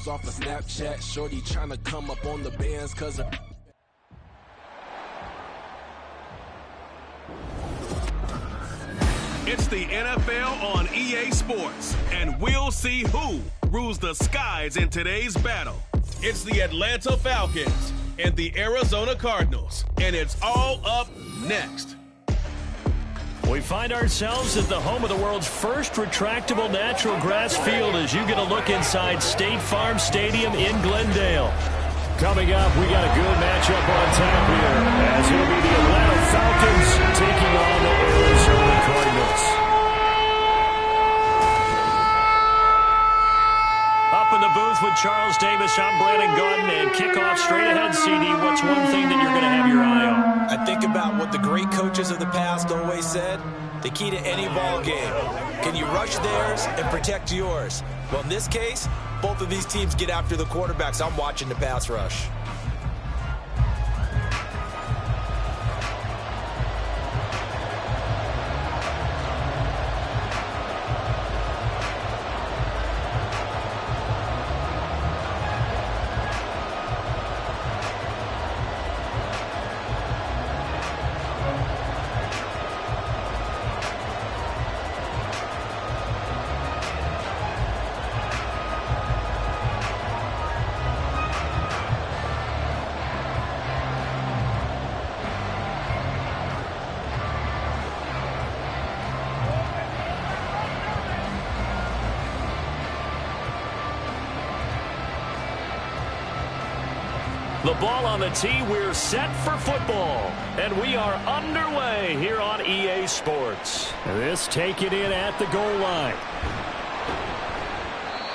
photos off of Snapchat. Shorty tryna come up on the bands cause of... It's the NFL on EA Sports, and we'll see who rules the skies in today's battle. It's the Atlanta Falcons and the Arizona Cardinals, and it's all up next. We find ourselves at the home of the world's first retractable natural grass field as you get a look inside State Farm Stadium in Glendale. Coming up, we got a good matchup on tap here as it'll be the Atlanta Falcons taking on the Arizona Cardinals. Up in the booth with Charles Davis, I'm Brandon Gaudin, and kickoff straight ahead, CD. What's one thing that you're going to have your eye on? I think about what the great coaches of the past always said. The key to any ball game. Can you rush theirs and protect yours? Well, in this case, both of these teams get after the quarterbacks. I'm watching the pass rush. The ball on the tee, we're set for football. And we are underway here on EA Sports. This taken in at the goal line.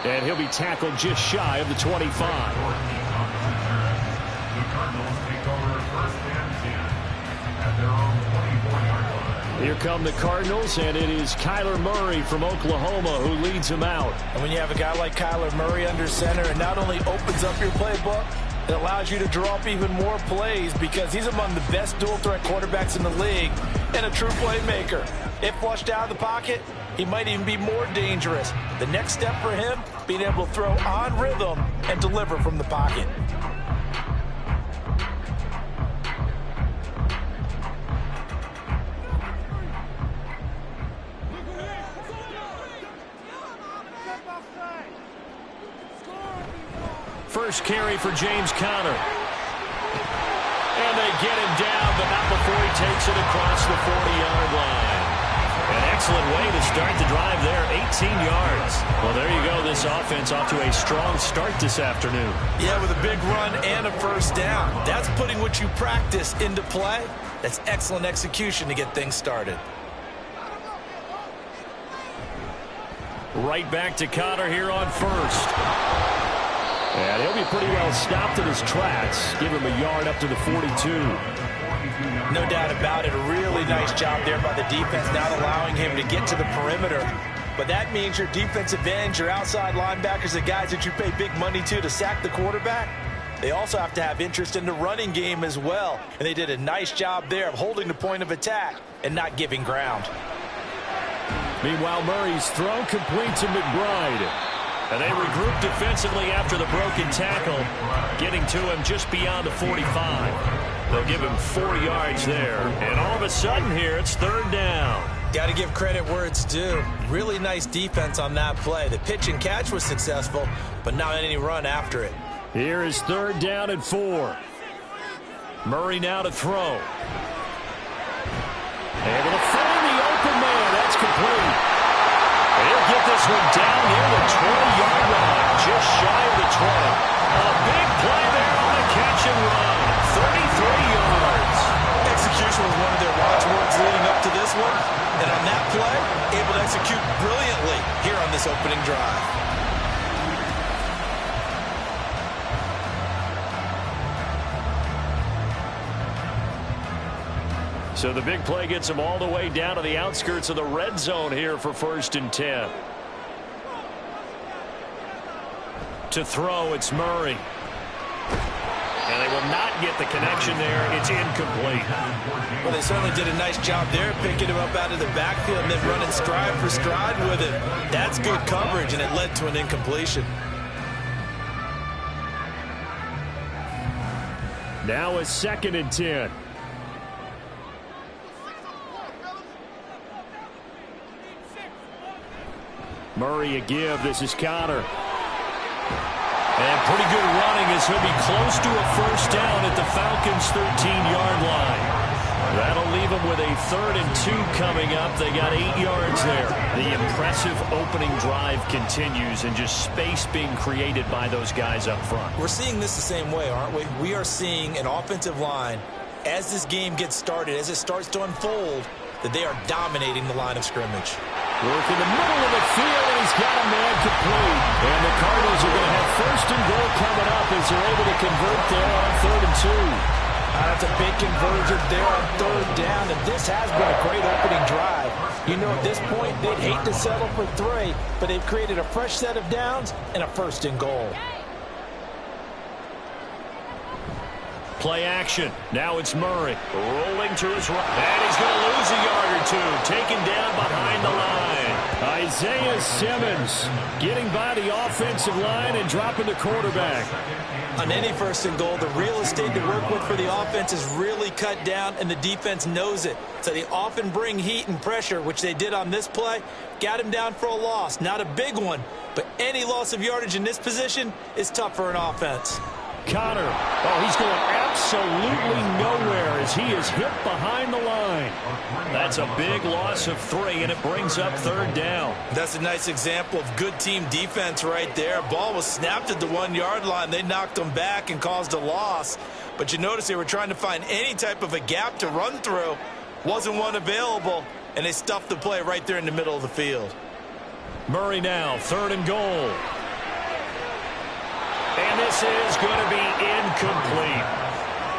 And he'll be tackled just shy of the 25. Here come the Cardinals, and it is Kyler Murray from Oklahoma who leads them out. And when you have a guy like Kyler Murray under center, it not only opens up your playbook, it allows you to draw up even more plays because he's among the best dual-threat quarterbacks in the league and a true playmaker. If flushed out of the pocket, he might even be more dangerous. The next step for him, being able to throw on rhythm and deliver from the pocket. First carry for James Conner. And they get him down, but not before he takes it across the 40-yard line. An excellent way to start the drive there, 18 yards. Well, there you go. This offense off to a strong start this afternoon. Yeah, with a big run and a first down. That's putting what you practice into play. That's excellent execution to get things started. Right back to Conner here on first. And he'll be pretty well stopped in his tracks. Give him a yard up to the 42. No doubt about it. A really nice job there by the defense, not allowing him to get to the perimeter. But that means your defensive ends, your outside linebackers, the guys that you pay big money to sack the quarterback, they also have to have interest in the running game as well. And they did a nice job there of holding the point of attack and not giving ground. Meanwhile, Murray's throw complete to McBride. And they regroup defensively after the broken tackle, getting to him just beyond the 45. They'll give him 4 yards there. And all of a sudden here, it's third down. Got to give credit where it's due. Really nice defense on that play. The pitch and catch was successful, but not any run after it. Here is third down and 4. Murray now to throw. Able to find the open man. That's complete. He'll get this one down near the 20-yard line, just shy of the 20. A big play there on the catch and run, 33 yards. Execution was one of their watchwords leading up to this one. And on that play, able to execute brilliantly here on this opening drive. So the big play gets him all the way down to the outskirts of the red zone here for 1st and 10. To throw, it's Murray. And they will not get the connection there. It's incomplete. Well, they certainly did a nice job there, picking him up out of the backfield and then running stride for stride with him. That's good coverage, and it led to an incompletion. Now a 2nd and 10. Murray a give. This is Connor. And pretty good running as he'll be close to a first down at the Falcons' 13-yard line. That'll leave them with a 3rd and 2 coming up. They got 8 yards there. The impressive opening drive continues and just space being created by those guys up front. We're seeing this the same way, aren't we? We are seeing an offensive line, as this game gets started, as it starts to unfold, that they are dominating the line of scrimmage. Work in the middle of the field, and he's got a man complete. And the Cardinals are going to have 1st and goal coming up as they're able to convert there on 3rd and 2. That's a big conversion there on 3rd down, and this has been a great opening drive. You know, at this point, they'd hate to settle for 3, but they've created a fresh set of downs and a 1st and goal. Play action. Now it's Murray. Rolling to his right. And he's going to lose a yard or 2. Taken down behind the line. Isaiah Simmons getting by the offensive line and dropping the quarterback. On any 1st and goal, the real estate to work with for the offense is really cut down, and the defense knows it. So they often bring heat and pressure, which they did on this play. Got him down for a loss. Not a big one, but any loss of yardage in this position is tough for an offense. Connor. Oh, he's going absolutely nowhere as he is hit behind the line. That's a big loss of 3, and it brings up 3rd down. That's a nice example of good team defense right there. Ball was snapped at the 1-yard line. They knocked him back and caused a loss. But you notice they were trying to find any type of a gap to run through. Wasn't one available, and they stuffed the play right there in the middle of the field. Murray now, 3rd and goal. And this is going to be incomplete.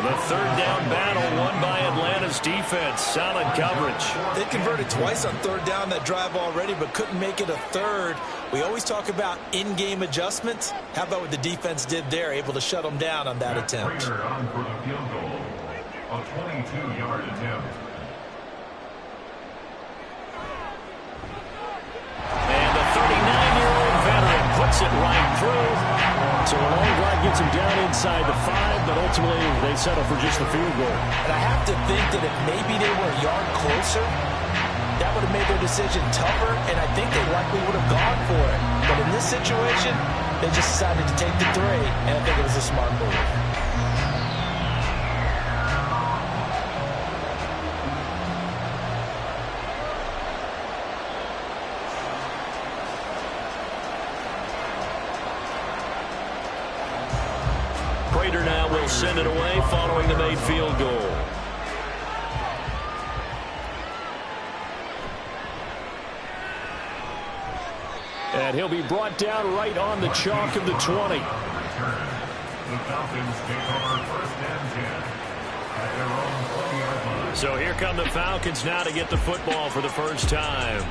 The 3rd down battle won by Atlanta's defense. Solid coverage. They converted twice on 3rd down that drive already, but couldn't make it a 3rd. We always talk about in-game adjustments. How about what the defense did there, able to shut them down on that attempt? On for the field goal, a 22-yard attempt. And the 39-year-old veteran puts it right through. So a long drive gets him down inside the 5, but ultimately they settle for just the field goal. And I have to think that if maybe they were a yard closer, that would have made their decision tougher, and I think they likely would have gone for it. But in this situation, they just decided to take the 3, and I think it was a smart move. Now will send it away following the made field goal. And he'll be brought down right on the chalk of the 20. The Falcons take over 1st and 10 at their own 20-yard line. So here come the Falcons now to get the football for the first time.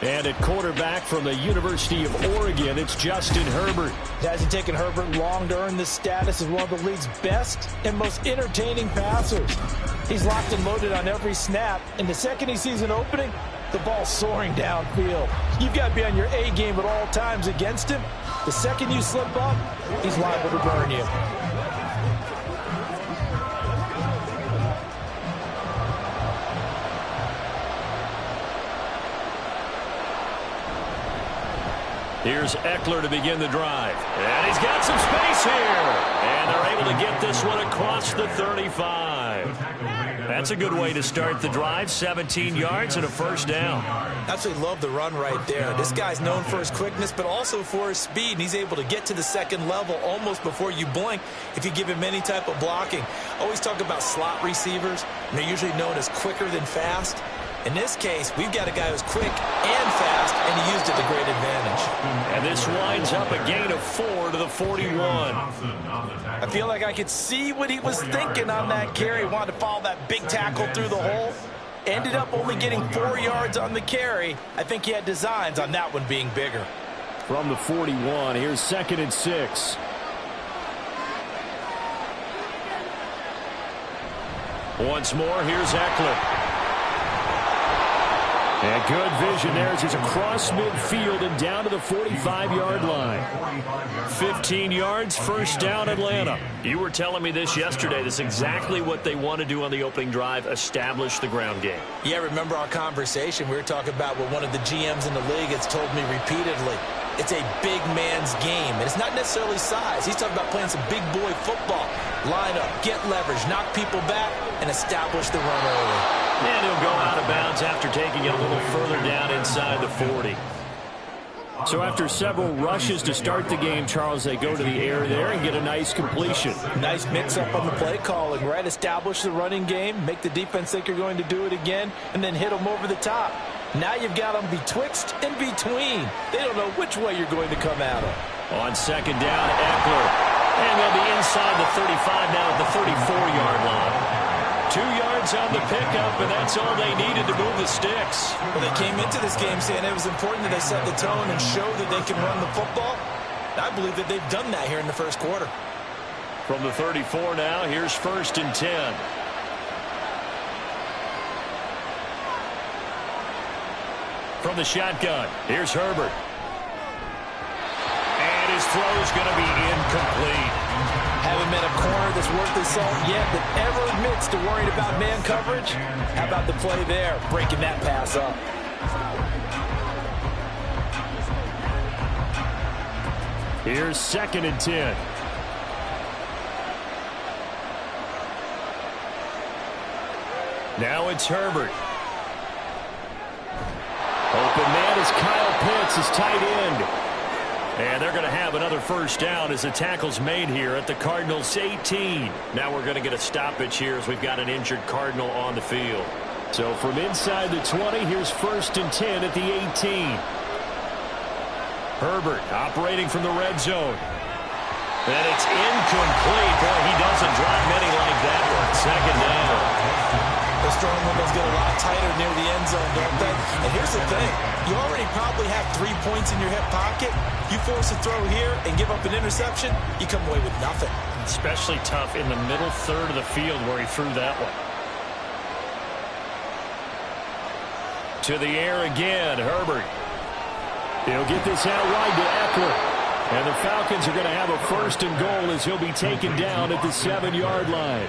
And at quarterback from the University of Oregon, it's Justin Herbert. It hasn't taken Herbert long to earn this status as one of the league's best and most entertaining passers. He's locked and loaded on every snap, and the second he sees an opening, the ball's soaring downfield. You've got to be on your A game at all times against him. The second you slip up, he's liable to burn you. Here's Eckler to begin the drive. And he's got some space here. And they're able to get this one across the 35. That's a good way to start the drive. 17 yards and a first down. Absolutely love the run right there. This guy's known for his quickness, but also for his speed. And he's able to get to the second level almost before you blink if you give him any type of blocking. Always talk about slot receivers. And they're usually known as quicker than fast. In this case, we've got a guy who's quick and fast, and he used it to great advantage. And this winds up a gain of 4 to the 41. I feel like I could see what he was thinking on that carry. Wanted to follow that big tackle through the hole. Ended up only getting 4 yards on the carry. I think he had designs on that one being bigger. From the 41, here's 2nd and 6. Once more, here's Eckler. And good vision there as he's across midfield and down to the 45-yard line. 15 yards, first down, Atlanta. You were telling me this yesterday. This is exactly what they want to do on the opening drive, establish the ground game. Yeah, remember our conversation? We were talking about what one of the GMs in the league has told me repeatedly. It's a big man's game, and it's not necessarily size. He's talking about playing some big boy football. Line up, get leverage, knock people back, and establish the run early. And he'll go out of bounds after taking it a little further down inside the 40. So after several rushes to start the game, Charles, they go to the air there and get a nice completion. Nice mix-up on the play calling, right? Establish the running game, make the defense think you're going to do it again, and then hit them over the top. Now you've got them betwixt and between. They don't know which way you're going to come at them. On second down, Eckler. And they'll be inside the 35 now at the 34-yard line. 2 yards on the pickup, and that's all they needed to move the sticks. Well, they came into this game saying it was important that they set the tone and show that they can run the football. I believe that they've done that here in the first quarter. From the 34 now, here's 1st and 10. From the shotgun, here's Herbert. And his throw's going to be incomplete. Haven't met a corner that's worth his salt yet that ever admits to worrying about man coverage. How about the play there, breaking that pass up? Here's 2nd and 10. Now it's Herbert. Open man is Kyle Pitts, his tight end. And they're going to have another first down as the tackle's made here at the Cardinals' 18. Now we're going to get a stoppage here as we've got an injured Cardinal on the field. So from inside the 20, here's 1st and 10 at the 18. Herbert operating from the red zone. And it's incomplete. Boy, he doesn't drive many like that one. 2nd down. The strong windows get a lot tighter near the end zone, don't they? And here's the thing. You already probably have 3 points in your hip pocket. You force a throw here and give up an interception, you come away with nothing. Especially tough in the middle third of the field where he threw that one. To the air again, Herbert. He'll get this out wide to Eckler. And the Falcons are going to have a 1st and goal as he'll be taken down at the 7-yard line.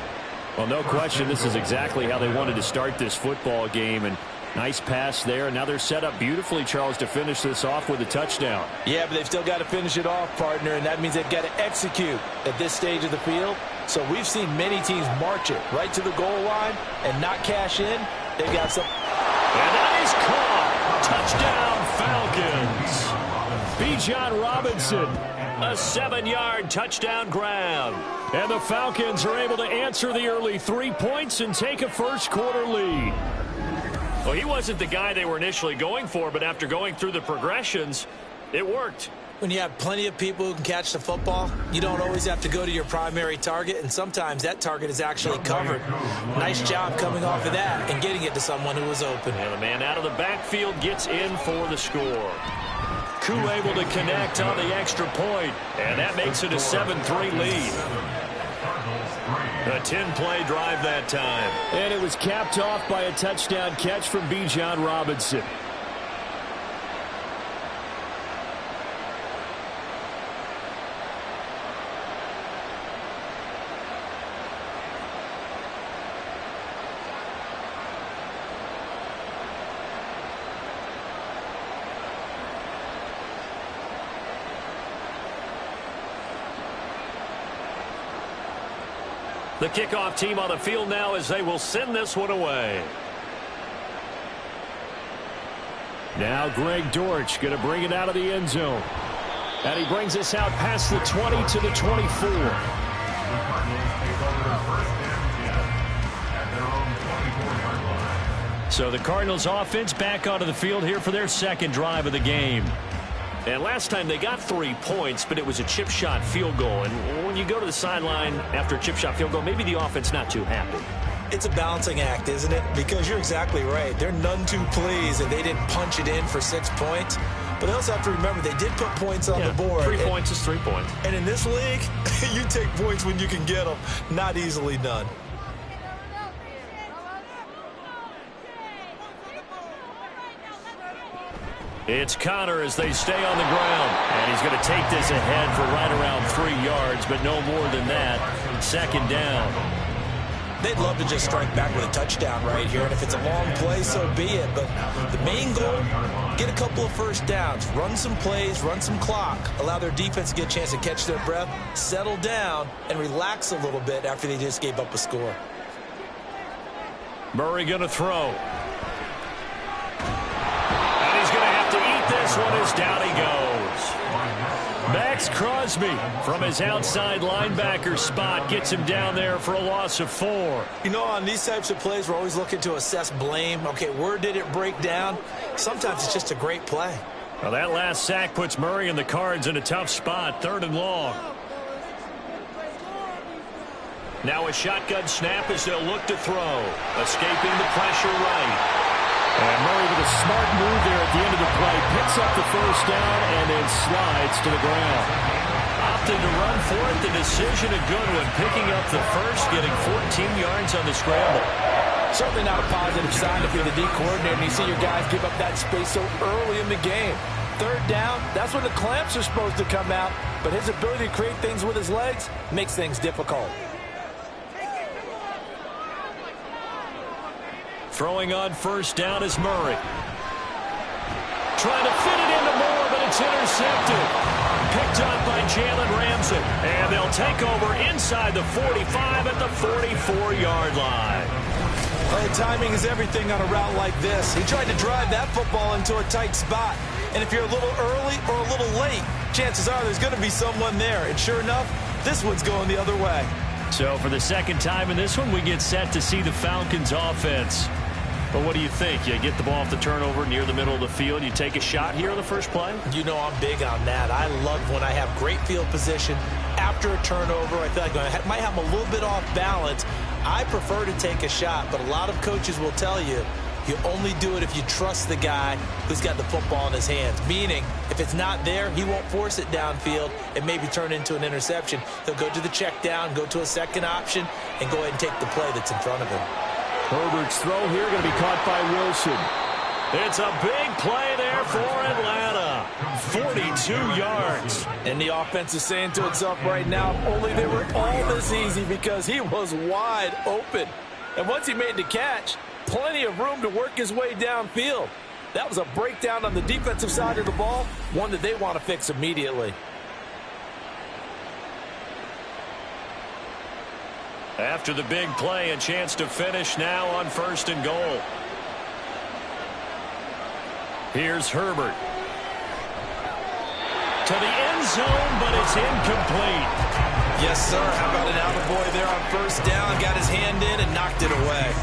Well, no question, this is exactly how they wanted to start this football game. And nice pass there. And now they're set up beautifully, Charles, to finish this off with a touchdown. Yeah, but they've still got to finish it off, partner, and that means they've got to execute at this stage of the field. So we've seen many teams march it right to the goal line and not cash in. They've got some. And that is caught. Touchdown, Falcons. Bijan Robinson. A 7-yard touchdown grab. And the Falcons are able to answer the early 3 points and take a first-quarter lead. Well, he wasn't the guy they were initially going for, but after going through the progressions, it worked. When you have plenty of people who can catch the football, you don't always have to go to your primary target, and sometimes that target is actually covered. Nice job coming off of that and getting it to someone who was open. And the man out of the backfield gets in for the score. Koo able to connect on the extra point, and that makes it a 7-3 lead. A 10-play drive that time. And it was capped off by a touchdown catch from Bijan Robinson. The kickoff team on the field now as they will send this one away. Now Greg Dortch going to bring it out of the end zone. And he brings us out past the 20 to the 24. So the Cardinals offense back onto the field here for their 2nd drive of the game. And last time they got 3 points, but it was a chip shot field goal. And when you go to the sideline after a chip shot field goal, maybe the offense not too happy. It's a balancing act, isn't it? Because you're exactly right. They're none too pleased that they didn't punch it in for 6 points. But they also have to remember they did put points on the board. 3 points is 3 points. And in this league, you take points when you can get them. Not easily done. It's Connor as they stay on the ground. And he's going to take this ahead for right around 3 yards, but no more than that. 2nd down. They'd love to just strike back with a touchdown right here, and if it's a long play, so be it. But the main goal, get a couple of first downs, run some plays, run some clock, allow their defense to get a chance to catch their breath, settle down, and relax a little bit after they just gave up a score. Murray going to throw. And he's going to have to eat this one as down he goes. Max Crosby from his outside linebacker spot gets him down there for a loss of 4. You know, on these types of plays, we're always looking to assess blame. Okay, where did it break down? Sometimes it's just a great play. Well, that last sack puts Murray and the Cards in a tough spot, 3rd and long. Now a shotgun snap as they'll look to throw. Escaping the pressure right. And Murray with a smart move there at the end of the play. Picks up the 1st down and then slides to the ground. Opting to run for it. The decision a good one. Picking up the 1st, getting 14 yards on the scramble. Certainly not a positive sign if you're the D coordinator and you see your guys give up that space so early in the game. 3rd down, that's when the clamps are supposed to come out. But his ability to create things with his legs makes things difficult. Throwing on 1st down is Murray. Trying to fit it into Moore, but it's intercepted. Picked up by Jalen Ramsey. And they'll take over inside the 45 at the 44-yard line. Well, timing is everything on a route like this. He tried to drive that football into a tight spot. And if you're a little early or a little late, chances are there's going to be someone there. And sure enough, this one's going the other way. So for the 2nd time in this one, we get set to see the Falcons offense. But what do you think? You get the ball off the turnover near the middle of the field. You take a shot here on the first play? You know I'm big on that. I love when I have great field position after a turnover. I feel like I might have them a little bit off balance. I prefer to take a shot, but a lot of coaches will tell you, you only do it if you trust the guy who's got the football in his hands. Meaning, if it's not there, he won't force it downfield and maybe turn into an interception. He'll go to the check down, go to a second option, and go ahead and take the play that's in front of him. Herbert's throw here going to be caught by Wilson. It's a big play there for Atlanta. 42 yards. And the offense is saying to itself right now, only they were all this easy because he was wide open. And once he made the catch, plenty of room to work his way downfield. That was a breakdown on the defensive side of the ball, one that they want to fix immediately. After the big play, a chance to finish now on 1st and goal. Here's Herbert. To the end zone, but it's incomplete. Yes, sir. How about an attaboy there on 1st down? Got his hand in and knocked it away.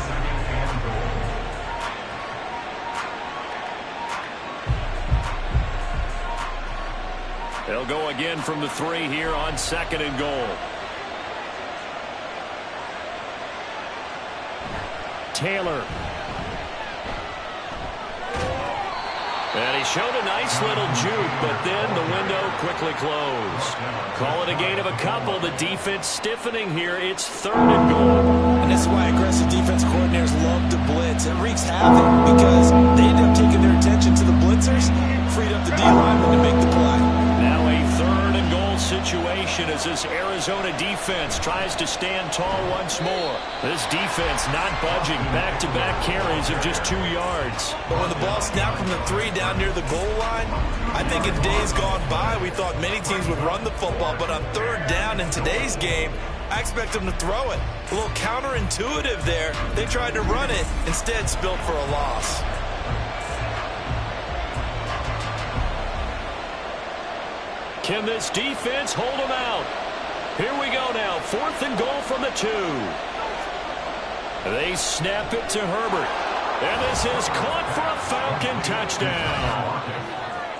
They'll go again from the 3 here on 2nd and goal. Taylor. And he showed a nice little juke, but then the window quickly closed. Call it a gain of a couple. The defense stiffening here. It's 3rd and goal. And this is why aggressive defense coordinators love to blitz. It wreaks havoc because they end up taking their attention to the blitzers, freed up the D-lineman to make the play. Now a 3rd and goal situation as this Arizona defense tries to stand tall once more. This defense not budging. Back-to-back carries of just 2 yards. But when the ball snapped from the 3 down near the goal line, I think in days gone by, we thought many teams would run the football. But on 3rd down in today's game, I expect them to throw it. A little counterintuitive there. They tried to run it, instead spilled for a loss. Can this defense hold them out? Here we go now. 4th and goal from the 2. They snap it to Herbert. And this is caught for a Falcon touchdown.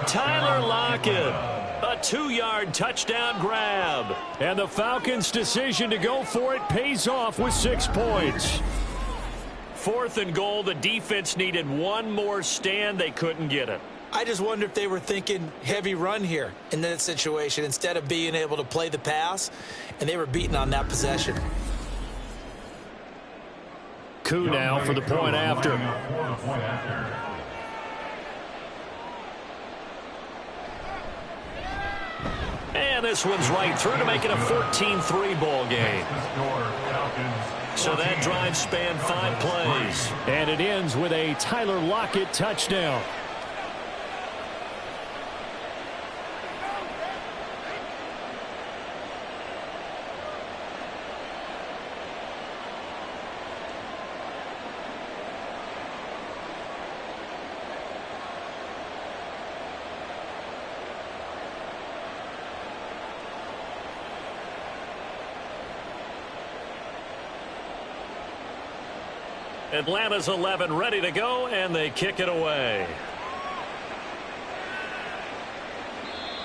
Tyler Lockett. A 2-yard touchdown grab. And the Falcons' decision to go for it pays off with 6 points. 4th and goal. The defense needed one more stand. They couldn't get it. I just wonder if they were thinking heavy run here in that situation instead of being able to play the pass, and they were beaten on that possession. Coup now for the point after. And this one's right through to make it a 14-3 ball game. So that drive spanned 5 plays. And it ends with a Tyler Lockett touchdown. Atlanta's 11 ready to go, and they kick it away.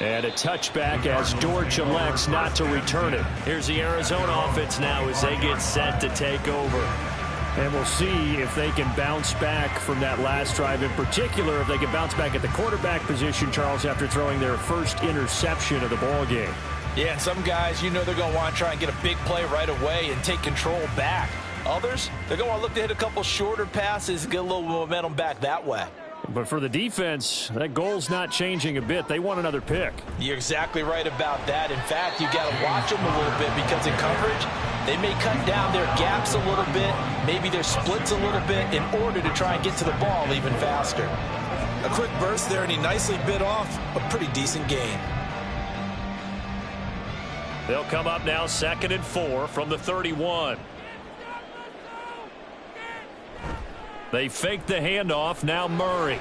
And a touchback as Dortch elects not to return it. Here's the Arizona offense now as they get set to take over. And we'll see if they can bounce back from that last drive. In particular, if they can bounce back at the quarterback position, Charles, after throwing their first interception of the ball game. Yeah, and some guys, you know they're going to want to try and get a big play right away and take control back. Others, they're going to want to look to hit a couple shorter passes and get a little momentum back that way. But for the defense, that goal's not changing a bit. They want another pick. You're exactly right about that. In fact, you got to watch them a little bit because in coverage, they may cut down their gaps a little bit, maybe their splits a little bit in order to try and get to the ball even faster. A quick burst there, and he nicely bit off a pretty decent gain. They'll come up now 2nd and 4 from the 31. They fake the handoff. Now Murray.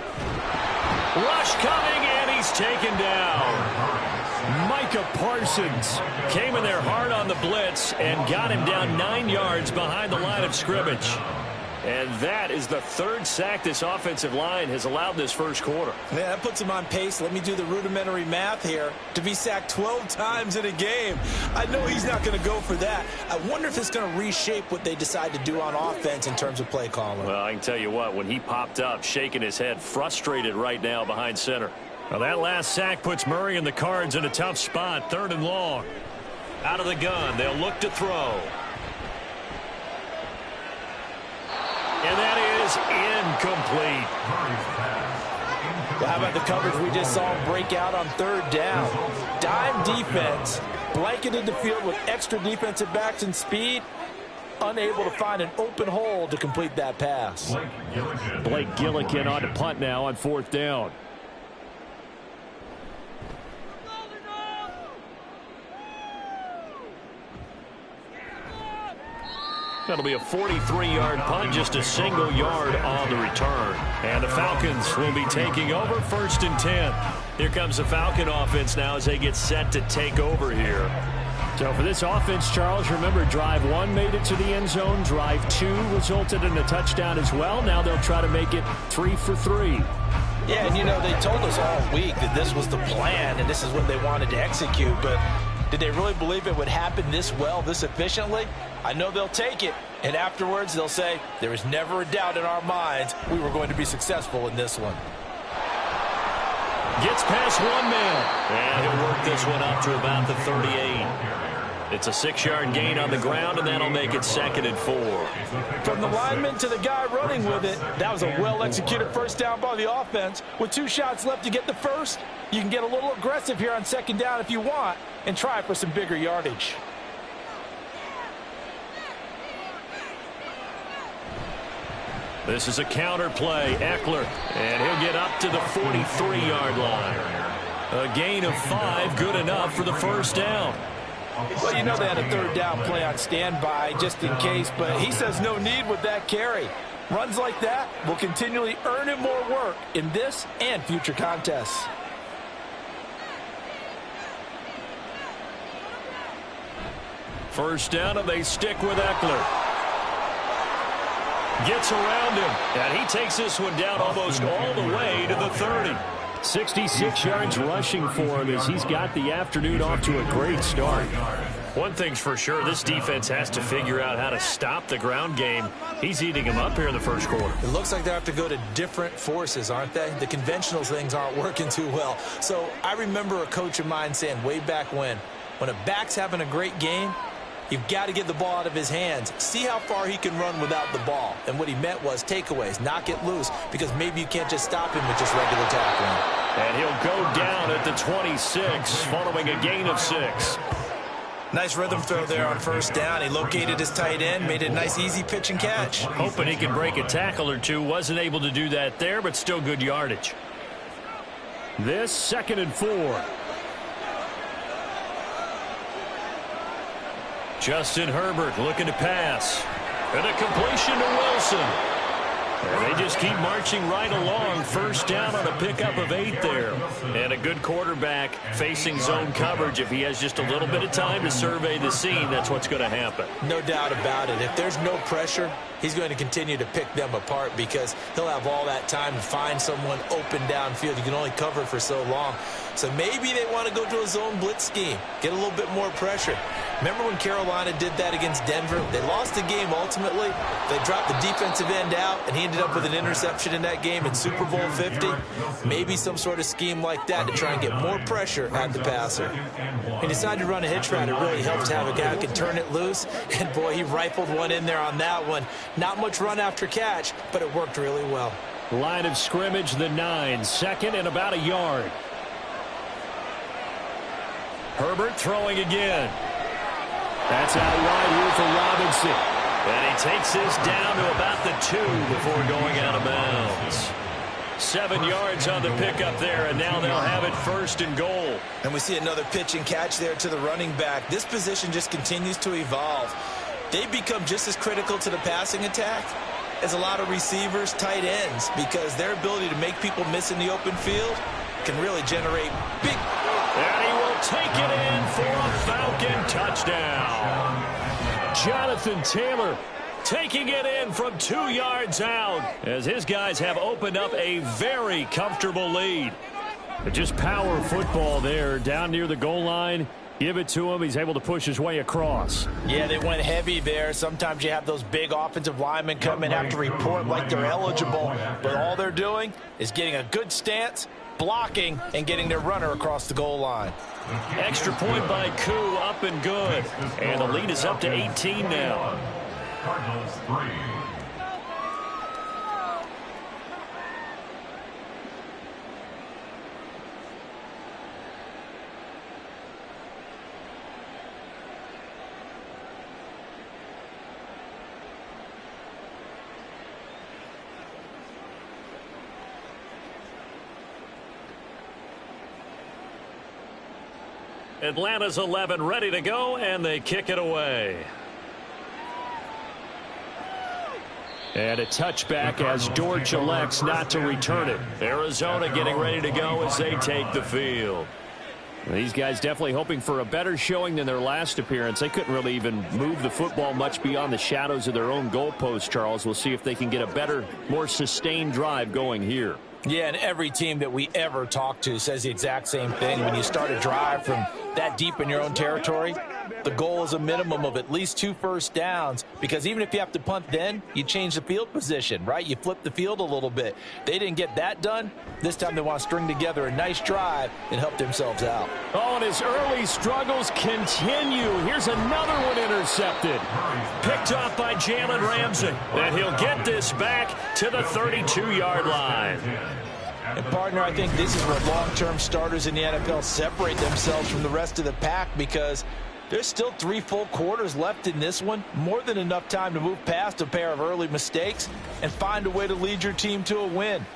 Rush coming, and he's taken down. Micah Parsons came in there hard on the blitz and got him down 9 yards behind the line of scrimmage. And that is the 3rd sack this offensive line has allowed this first quarter. Man, that puts him on pace. Let me do the rudimentary math here. To be sacked 12 times in a game, I know he's not going to go for that. I wonder if it's going to reshape what they decide to do on offense in terms of play calling. Well, I can tell you what, when he popped up, shaking his head, frustrated right now behind center. Well, that last sack puts Murray and the Cards in a tough spot, 3rd and long. Out of the gun, they'll look to throw. And that is incomplete. Well, how about the coverage we just saw him break out on 3rd down? Dime defense, blanketed the field with extra defensive backs and speed, unable to find an open hole to complete that pass. Blake Gillikin on to punt now on 4th down. That'll be a 43-yard punt, just a single yard on the return. And the Falcons will be taking over 1st and 10. Here comes the Falcon offense now as they get set to take over here. So for this offense, Charles, remember drive 1 made it to the end zone. Drive 2 resulted in a touchdown as well. Now they'll try to make it 3 for 3. Yeah, and you know, they told us all week that this was the plan and this is what they wanted to execute, but did they really believe it would happen this well, this efficiently? I know they'll take it, and afterwards they'll say, there was never a doubt in our minds we were going to be successful in this one. Gets past 1 man, and he'll work this one up to about the 38. It's a 6-yard gain on the ground, and that'll make it 2nd and 4. From the lineman to the guy running with it, that was a well-executed first down by the offense. With 2 shots left to get the first, you can get a little aggressive here on 2nd down if you want and try for some bigger yardage. This is a counter play. Eckler, and he'll get up to the 43-yard line. A gain of 5, good enough for the first down. Well, you know they had a 3rd down play on standby just in case, but he says no need with that carry. Runs like that will continually earn him more work in this and future contests. First down, and they stick with Eckler. Gets around him, and he takes this one down almost all the way to the 30. 66 yards rushing for him as he's got the afternoon off to a great start. One thing's for sure, this defense has to figure out how to stop the ground game. He's eating them up here in the first quarter. It looks like they have to go to different forces, aren't they? The conventional things aren't working too well. So I remember a coach of mine saying way back when a back's having a great game, you've got to get the ball out of his hands. See how far he can run without the ball. And what he meant was takeaways, knock it loose, because maybe you can't just stop him with just regular tackling. And he'll go down at the 26 following a gain of 6. Nice rhythm throw there on first down. He located his tight end, made it a nice easy pitch and catch. Hoping he can break a tackle or two. Wasn't able to do that there, but still good yardage. This 2nd and 4. Justin Herbert looking to pass. And a completion to Wilson. And they just keep marching right along. First down on a pickup of 8 there. And a good quarterback facing zone coverage. If he has just a little bit of time to survey the scene, that's what's going to happen. No doubt about it. If there's no pressure, he's going to continue to pick them apart because he'll have all that time to find someone open downfield. You can only cover for so long. So maybe they want to go to a zone blitz scheme, get a little bit more pressure. Remember when Carolina did that against Denver? They lost the game ultimately. They dropped the defensive end out, and he ended up with an interception in that game in Super Bowl 50. Maybe some sort of scheme like that to try and get more pressure at the passer. He decided to run a hitch route. It really helps to have a guy who can turn it loose. And, boy, he rifled one in there on that one. Not much run after catch, but it worked really well. Line of scrimmage, the 9. 2nd and about a yard. Herbert throwing again. That's out wide here for Robinson. And he takes this down to about the 2 before going out of bounds. 7 yards on the pickup there, and now they'll have it 1st and goal. And we see another pitch and catch there to the running back. This position just continues to evolve. They've become just as critical to the passing attack as a lot of receivers, tight ends, because their ability to make people miss in the open field can really generate big. And he will take it in for a Falcon touchdown. Jonathan Taylor taking it in from 2 yards out as his guys have opened up a very comfortable lead. But just power football there down near the goal line. Give it to him. He's able to push his way across. Yeah, they went heavy there. Sometimes you have those big offensive linemen come in, have to report like they're eligible. But all they're doing is getting a good stance, blocking, and getting their runner across the goal line. Extra point by Koo, up and good. And the lead is up to 18 now. Cardinals 3. Atlanta's 11 ready to go, and they kick it away. And a touchback as Dortch elects not to return it. Arizona getting ready to go as they take the field. These guys definitely hoping for a better showing than their last appearance. They couldn't really even move the football much beyond the shadows of their own goalpost, Charles. We'll see if they can get a better, more sustained drive going here. Yeah, and every team that we ever talk to says the exact same thing. When you start a drive from that deep in your own territory, the goal is a minimum of at least 2 first downs, because even if you have to punt then, you change the field position, right? You flip the field a little bit. They didn't get that done. This time they want to string together a nice drive and help themselves out. Oh, and his early struggles continue. Here's another one intercepted. Picked off by Jalen Ramsey. And he'll get this back to the 32-yard line. And, partner, I think this is where long-term starters in the NFL separate themselves from the rest of the pack, because there's still 3 full quarters left in this one. More than enough time to move past a pair of early mistakes and find a way to lead your team to a win.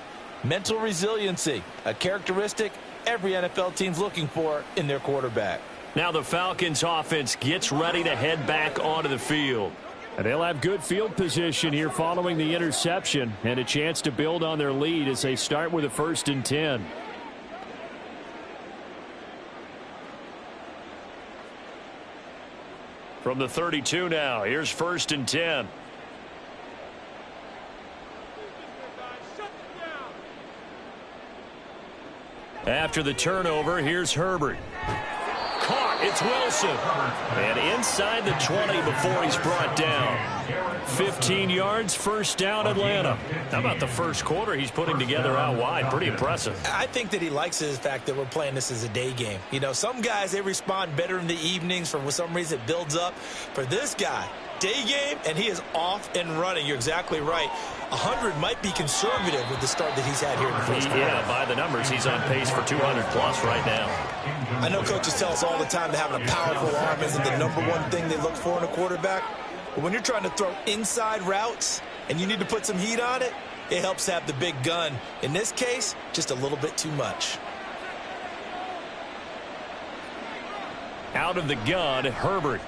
Mental resiliency, a characteristic every NFL team's looking for in their quarterback. Now the Falcons offense gets ready to head back onto the field. And they'll have good field position here following the interception and a chance to build on their lead as they start with a 1st and 10. From the 32 now, here's 1st and 10. After the turnover, here's Herbert. Caught, it's Wilson. And inside the 20 before he's brought down. 15 yards, 1st down, Atlanta. How about the first quarter he's putting together out wide? Pretty impressive. I think that he likes the fact that we're playing this as a day game. You know, some guys, they respond better in the evenings. For some reason, it builds up. For this guy, day game, and he is off and running. You're exactly right. 100 might be conservative with the start that he's had here in the first quarter. Yeah, by the numbers, he's on pace for 200-plus right now. I know coaches tell us all the time that having a powerful arm isn't the #1 thing they look for in a quarterback. But when you're trying to throw inside routes and you need to put some heat on it, it helps have the big gun. In this case, just a little bit too much. Out of the gun, Herbert.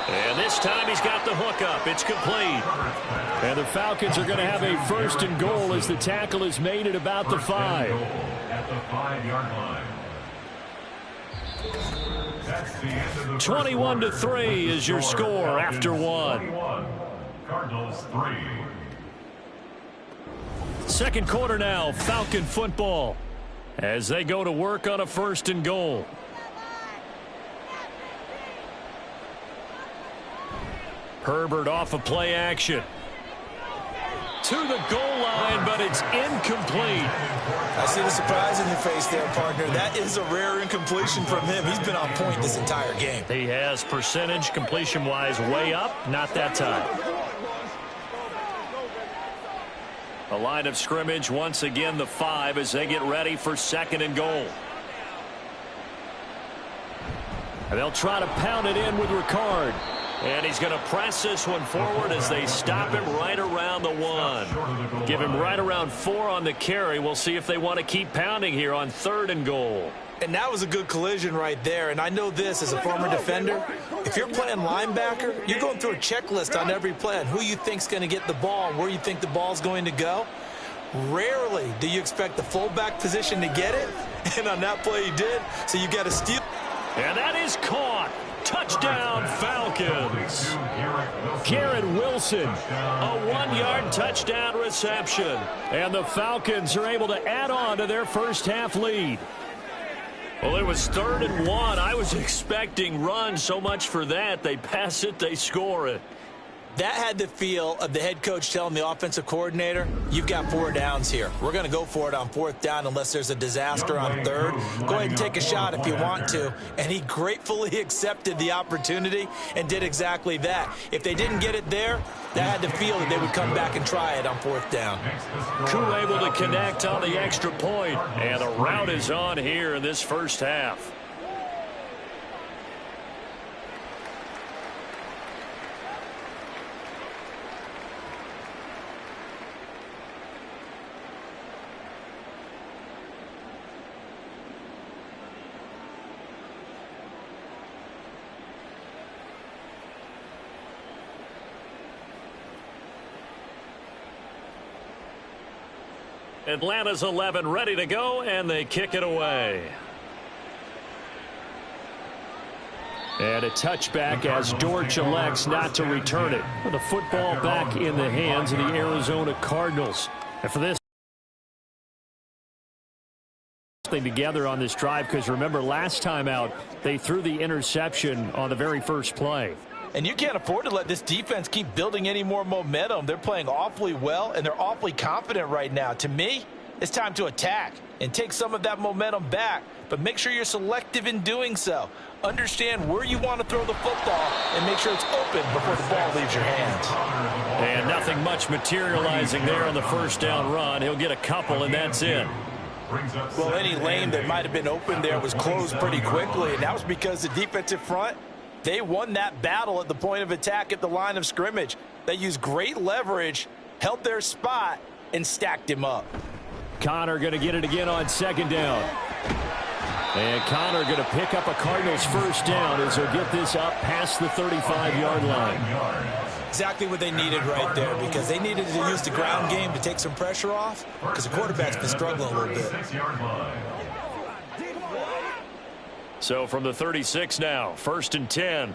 And this time he's got the hook up. It's complete. And the Falcons are going to have a 1st and goal as the tackle is made at about the 5. At the 5-yard line. 21-3 is your score after 1. Cardinals 3. Second quarter now, Falcon football as they go to work on a 1st and goal. Herbert off of play action. To the goal line, but it's incomplete. I see the surprise in your face there, partner. That is a rare incompletion from him. He's been on point this entire game. He has percentage completion-wise way up, not that time. A line of scrimmage, once again the 5 as they get ready for 2nd and goal. And they'll try to pound it in with Ricard. And he's going to press this one forward as they stop him right around the 1. Give him right around 4 on the carry. We'll see if they want to keep pounding here on 3rd and goal. And that was a good collision right there. And I know this as a former defender. If you're playing linebacker, you're going through a checklist on every play on who you think's going to get the ball and where you think the ball's going to go. Rarely do you expect the fullback position to get it. And on that play he did. So you got to steal. And that is caught. Touchdown, Falcons. Garrett Wilson, a 1-yard touchdown reception. And the Falcons are able to add on to their first half lead. Well, it was 3rd and 1. I was expecting run, so much for that. They pass it, they score it. That had the feel of the head coach telling the offensive coordinator, you've got 4 downs here. We're going to go for it on 4th down unless there's a disaster on 3rd. Go ahead and take a shot if you want to. And he gratefully accepted the opportunity and did exactly that. If they didn't get it there, that had the feel that they would come back and try it on 4th down. Koo able to connect on the extra point. And the route is on here in this first half. Atlanta's 11 ready to go, and they kick it away. And a touchback as Dortch elects not to return it. The football back in the hands of the Arizona Cardinals. And for this thing together on this drive, because remember last time out, they threw the interception on the very first play. And you can't afford to let this defense keep building any more momentum. They're playing awfully well, and they're awfully confident right now. To me, it's time to attack and take some of that momentum back. But make sure you're selective in doing so. Understand where you want to throw the football and make sure it's open before the ball leaves your hands. And nothing much materializing there on the first down run. He'll get a couple, and that's it. Well, any lane that might have been open there was closed pretty quickly, and that was because the defensive front, they won that battle at the point of attack at the line of scrimmage. They used great leverage, held their spot, and stacked him up. Connor going to get it again on 2nd down. And Connor going to pick up a Cardinals first down as he'll get this up past the 35-yard line. Exactly what they needed right there, because they needed to use the ground game to take some pressure off, because the quarterback's been struggling a little bit. So from the 36 now, 1st and 10.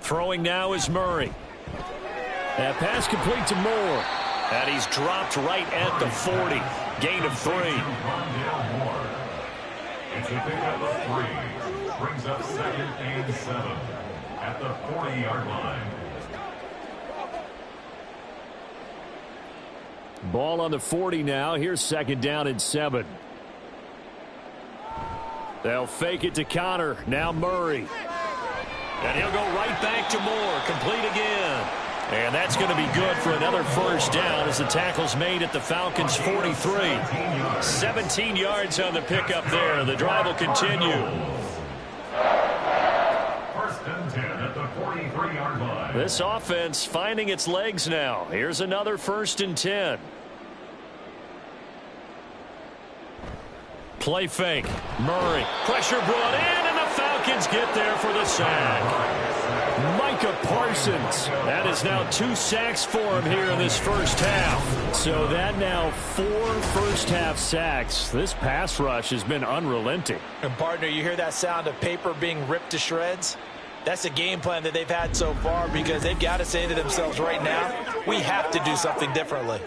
Throwing now is Murray. That pass complete to Moore. And he's dropped right at the 40. Gain of 3. It's a pickup of 3. Brings up 2nd and 7 at the 40-yard line. Ball on the 40 now. Here's 2nd down and 7. They'll fake it to Connor. Now Murray. And he'll go right back to Moore. Complete again. And that's going to be good for another first down as the tackle's made at the Falcons' 43. 17 yards on the pickup there. The drive will continue. First and 10 at the 43-yard line. This offense finding its legs now. Here's another first and 10. Play fake. Murray. Pressure brought in, and the Falcons get there for the sack. Micah Parsons. That is now 2 sacks for him here in this first half. So that now 4 first-half sacks. This pass rush has been unrelenting. And, partner, you hear that sound of paper being ripped to shreds? That's a game plan that they've had so far because they've got to say to themselves right now, we have to do something differently.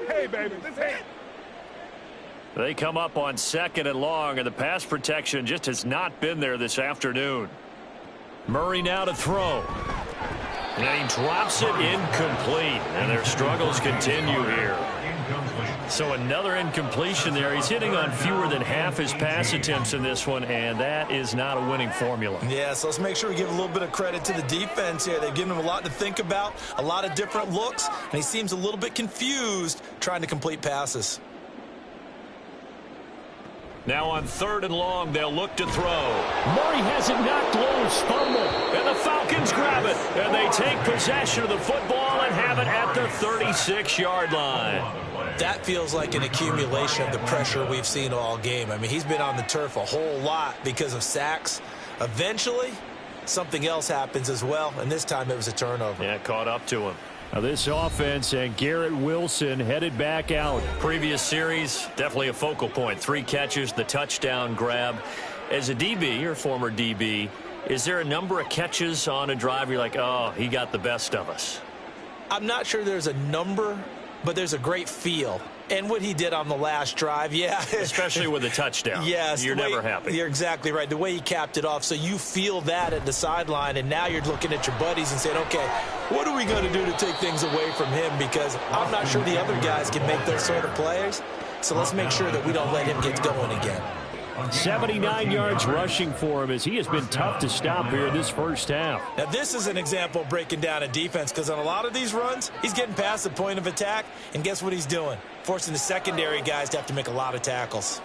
Hey, baby, let's hit. They come up on 2nd and long, and the pass protection just has not been there this afternoon. Murray now to throw. And he drops it incomplete. And their struggles continue here. So another incompletion there. He's hitting on fewer than half his pass attempts in this one, and that is not a winning formula. Yeah, so let's make sure we give a little bit of credit to the defense here. They've given him a lot to think about, a lot of different looks, and he seems a little bit confused trying to complete passes. Now on 3rd and long, they'll look to throw. Murray has it knocked loose, fumble, and the Falcons grab it. And they take possession of the football and have it at the 36-yard line. That feels like an accumulation of the pressure we've seen all game. I mean, he's been on the turf a whole lot because of sacks. Eventually, something else happens as well, and this time it was a turnover. Yeah, caught up to him. Now this offense and Garrett Wilson headed back out. Previous series, definitely a focal point. 3 catches, the touchdown grab. As a DB, or former DB, is there a number of catches on a drive you're like, oh, he got the best of us? I'm not sure there's a number, but there's a great feel. And what he did on the last drive, yeah. Especially with a touchdown. Yes. You're never happy. You're exactly right. The way he capped it off, so you feel that at the sideline, and now you're looking at your buddies and saying, okay, what are we going to do to take things away from him? Because I'm not sure the other guys can make those sort of plays. So let's make sure that we don't let him get going again. 79 yards rushing for him as he has been tough to stop here in this first half. Now, this is an example of breaking down a defense because on a lot of these runs, he's getting past the point of attack, and guess what he's doing? Forcing the secondary guys to have to make a lot of tackles.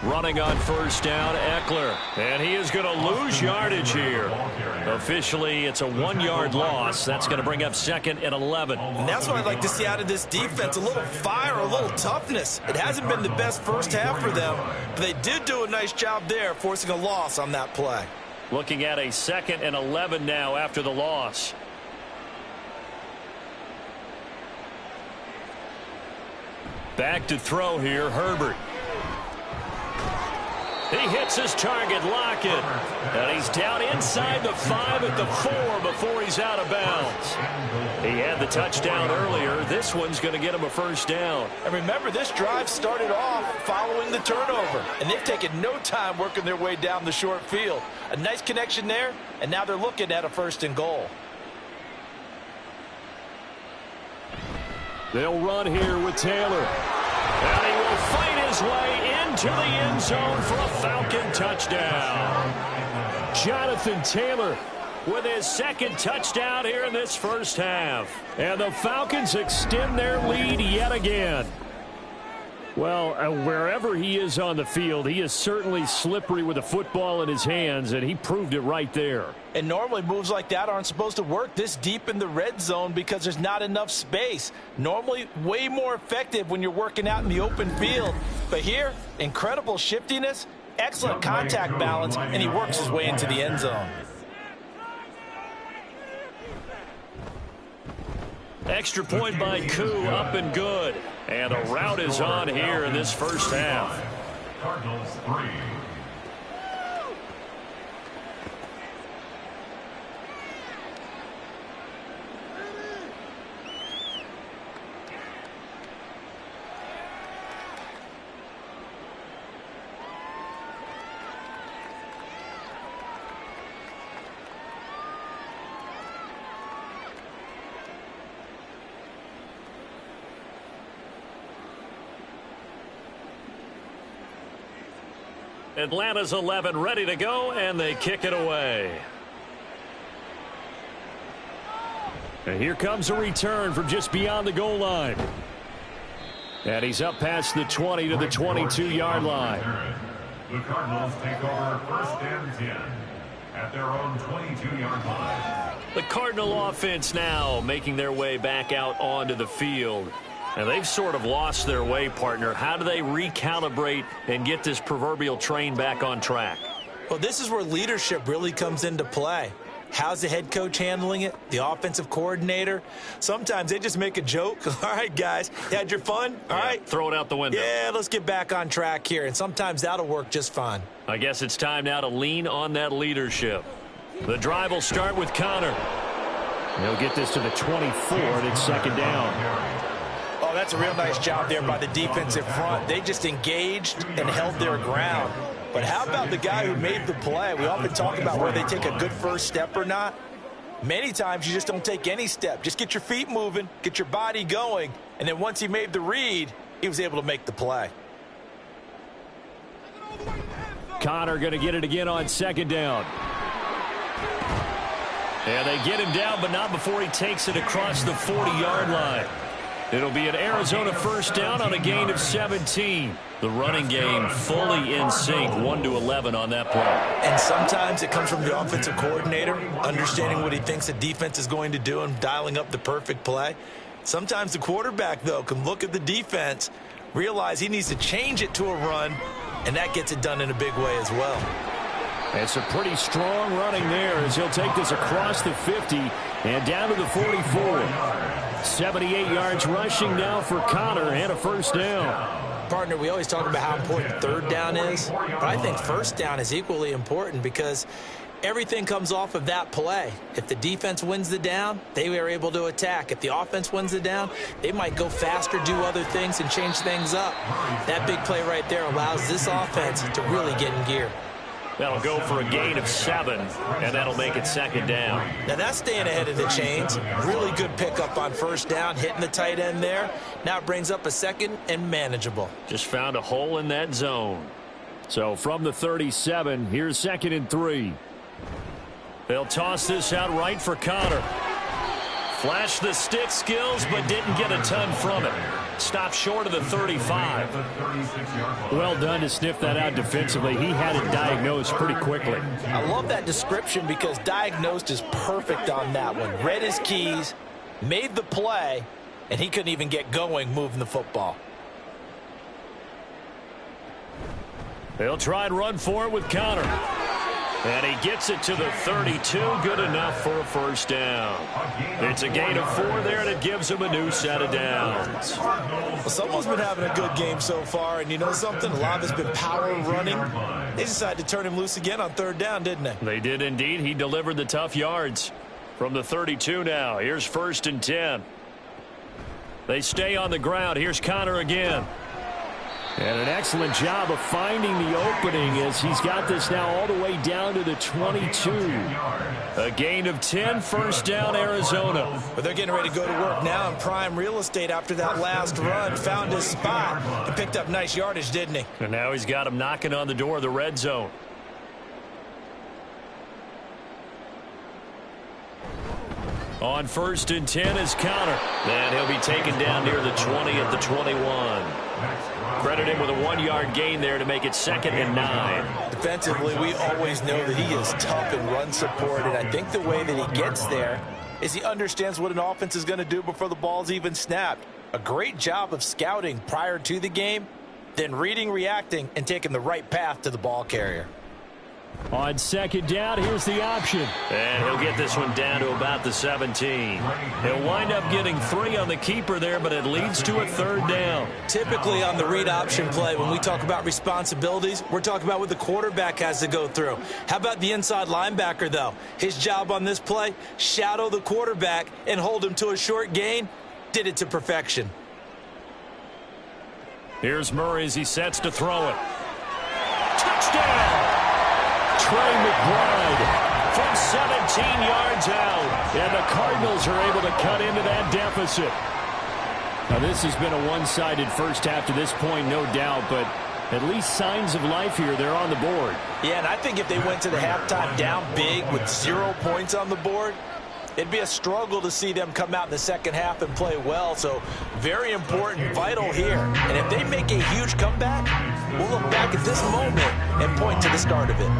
Running on first down, Eckler. And he is going to lose yardage here. Officially, it's a 1-yard loss. That's going to bring up 2nd and 11. And that's what I'd like to see out of this defense, a little fire, a little toughness. It hasn't been the best first half for them, but they did do a nice job there, forcing a loss on that play. Looking at a 2nd and 11 now after the loss. Back to throw here, Herbert. He hits his target, Lockett. And he's down inside the 5 at the 4 before he's out of bounds. He had the touchdown earlier. This one's going to get him a first down. And remember, this drive started off following the turnover. And they've taken no time working their way down the short field. A nice connection there, and now they're looking at a 1st and goal. They'll run here with Taylor. And he will fight his way into the end zone for a Falcon touchdown. Jonathan Taylor with his 2nd touchdown here in this first half. And the Falcons extend their lead yet again. Well, wherever he is on the field, he is certainly slippery with a football in his hands, and he proved it right there. And normally moves like that aren't supposed to work this deep in the red zone because there's not enough space. Normally way more effective when you're working out in the open field. But here, incredible shiftiness, excellent contact balance, and he works his way into the end zone. Extra point by Koo, up and good. And a rout is on here in this first half. Cardinals 3. Atlanta's 11 ready to go, and they kick it away. And here comes a return from just beyond the goal line. And he's up past the 20 to the 22-yard line. The Cardinals take over 1st and 10 at their own 22-yard line. The Cardinal offense now making their way back out onto the field. And they've sort of lost their way, partner. How do they recalibrate and get this proverbial train back on track? Well, this is where leadership really comes into play. How's the head coach handling it? The offensive coordinator? Sometimes they just make a joke. All right, guys, you had your fun? All right. Throw it out the window. Yeah, let's get back on track here. And sometimes that'll work just fine. I guess it's time now to lean on that leadership. The drive will start with Connor. He'll get this to the 24, and it's 2nd down. Oh, that's a real nice job there by the defensive front. They just engaged and held their ground. But how about the guy who made the play? We often talk about where they take a good first step or not. Many times you just don't take any step. Just get your feet moving, get your body going, and then once he made the read, he was able to make the play. Connor going to get it again on 2nd down. And they get him down, but not before he takes it across the 40-yard line. It'll be an Arizona 1st down on a gain of 17. The running game fully in sync, 1-11 on that play. And sometimes it comes from the offensive coordinator, understanding what he thinks the defense is going to do and dialing up the perfect play. Sometimes the quarterback, though, can look at the defense, realize he needs to change it to a run, and that gets it done in a big way as well. It's a pretty strong running there as he'll take this across the 50 and down to the 44. 78 yards rushing now for Connor and a 1st down. Partner, we always talk about how important 3rd down is, but I think 1st down is equally important because everything comes off of that play. If the defense wins the down, they are able to attack. If the offense wins the down, they might go faster, do other things, and change things up. That big play right there allows this offense to really get in gear. That'll go for a gain of 7, and that'll make it 2nd down. Now that's staying ahead of the chains. Really good pickup on 1st down, hitting the tight end there. Now it brings up a 2nd and manageable. Just found a hole in that zone. So from the 37, here's 2nd and 3. They'll toss this out right for Connor. Flashed the stick skills, but didn't get a ton from it. Stopped short of the 35. Well done to sniff that out defensively. He had it diagnosed pretty quickly. I love that description because diagnosed is perfect on that one. Read his keys, made the play, and he couldn't even get going moving the football. They'll try and run for it with Connor. And he gets it to the 32, good enough for a 1st down. It's a gain of 4 there, and it gives him a new set of downs. Well, someone's been having a good game so far, and you know something? A lot of it's been power running. They decided to turn him loose again on 3rd down, didn't they? They did indeed. He delivered the tough yards. From the 32 now, here's 1st and 10. They stay on the ground. Here's Connor again. And an excellent job of finding the opening as he's got this now all the way down to the 22. A gain of 10, 1st down, Arizona. But they're getting ready to go to work now in prime real estate after that last run. Found his spot and picked up nice yardage, didn't he? And now he's got him knocking on the door of the red zone. On 1st and 10 is Connor. And he'll be taken down near the 20 at the 21. Credit him with a 1-yard gain there to make it 2nd and 9. Defensively, we always know that he is tough and run support, and I think the way that he gets there is he understands what an offense is going to do before the ball's even snapped. A great job of scouting prior to the game, then reading, reacting, and taking the right path to the ball carrier. On 2nd down, here's the option. And he'll get this one down to about the 17. He'll wind up getting 3 on the keeper there, but it leads to a 3rd down. Typically on the read option play, when we talk about responsibilities, we're talking about what the quarterback has to go through. How about the inside linebacker, though? His job on this play, shadow the quarterback and hold him to a short gain. Did it to perfection. Here's Murray as he sets to throw it. Touchdown! Trey McBride from 17 yards out. And the Cardinals are able to cut into that deficit. Now, this has been a one-sided first half to this point, no doubt, but At least signs of life here. They're on the board. Yeah, and I think if they went to the halftime down big with 0 points on the board, it'd be a struggle to see them come out in the second half and play well. So very important, vital here. And if they make a huge comeback, we'll look back at this moment and point to the start of it.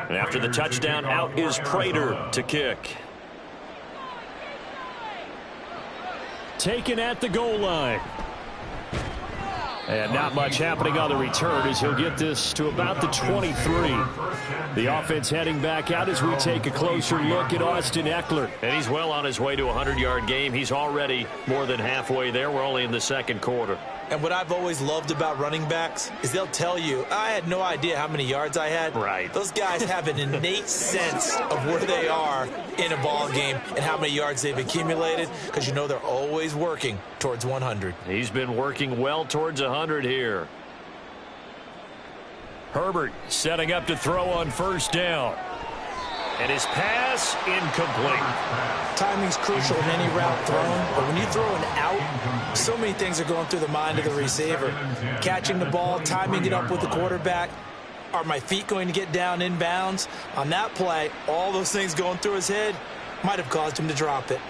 And after the touchdown, out is Prater to kick. Taken at the goal line. And not much happening on the return as he'll get this to about the 23. The offense heading back out as we take a closer look at Austin Eckler. And he's well on his way to a 100-yard game. He's already more than halfway there. We're only in the second quarter. And what I've always loved about running backs is they'll tell you, I had no idea how many yards I had. Right. Those guys have an innate sense of where they are in a ball game and how many yards they've accumulated, because you know they're always working towards 100. He's been working well towards 100 here. Herbert setting up to throw on first down. And his pass incomplete. Timing's crucial in any route thrown, but when you throw an out, so many things are going through the mind of the receiver. Catching the ball, timing it up with the quarterback. Are my feet going to get down in bounds? On that play, all those things going through his head might have caused him to drop it.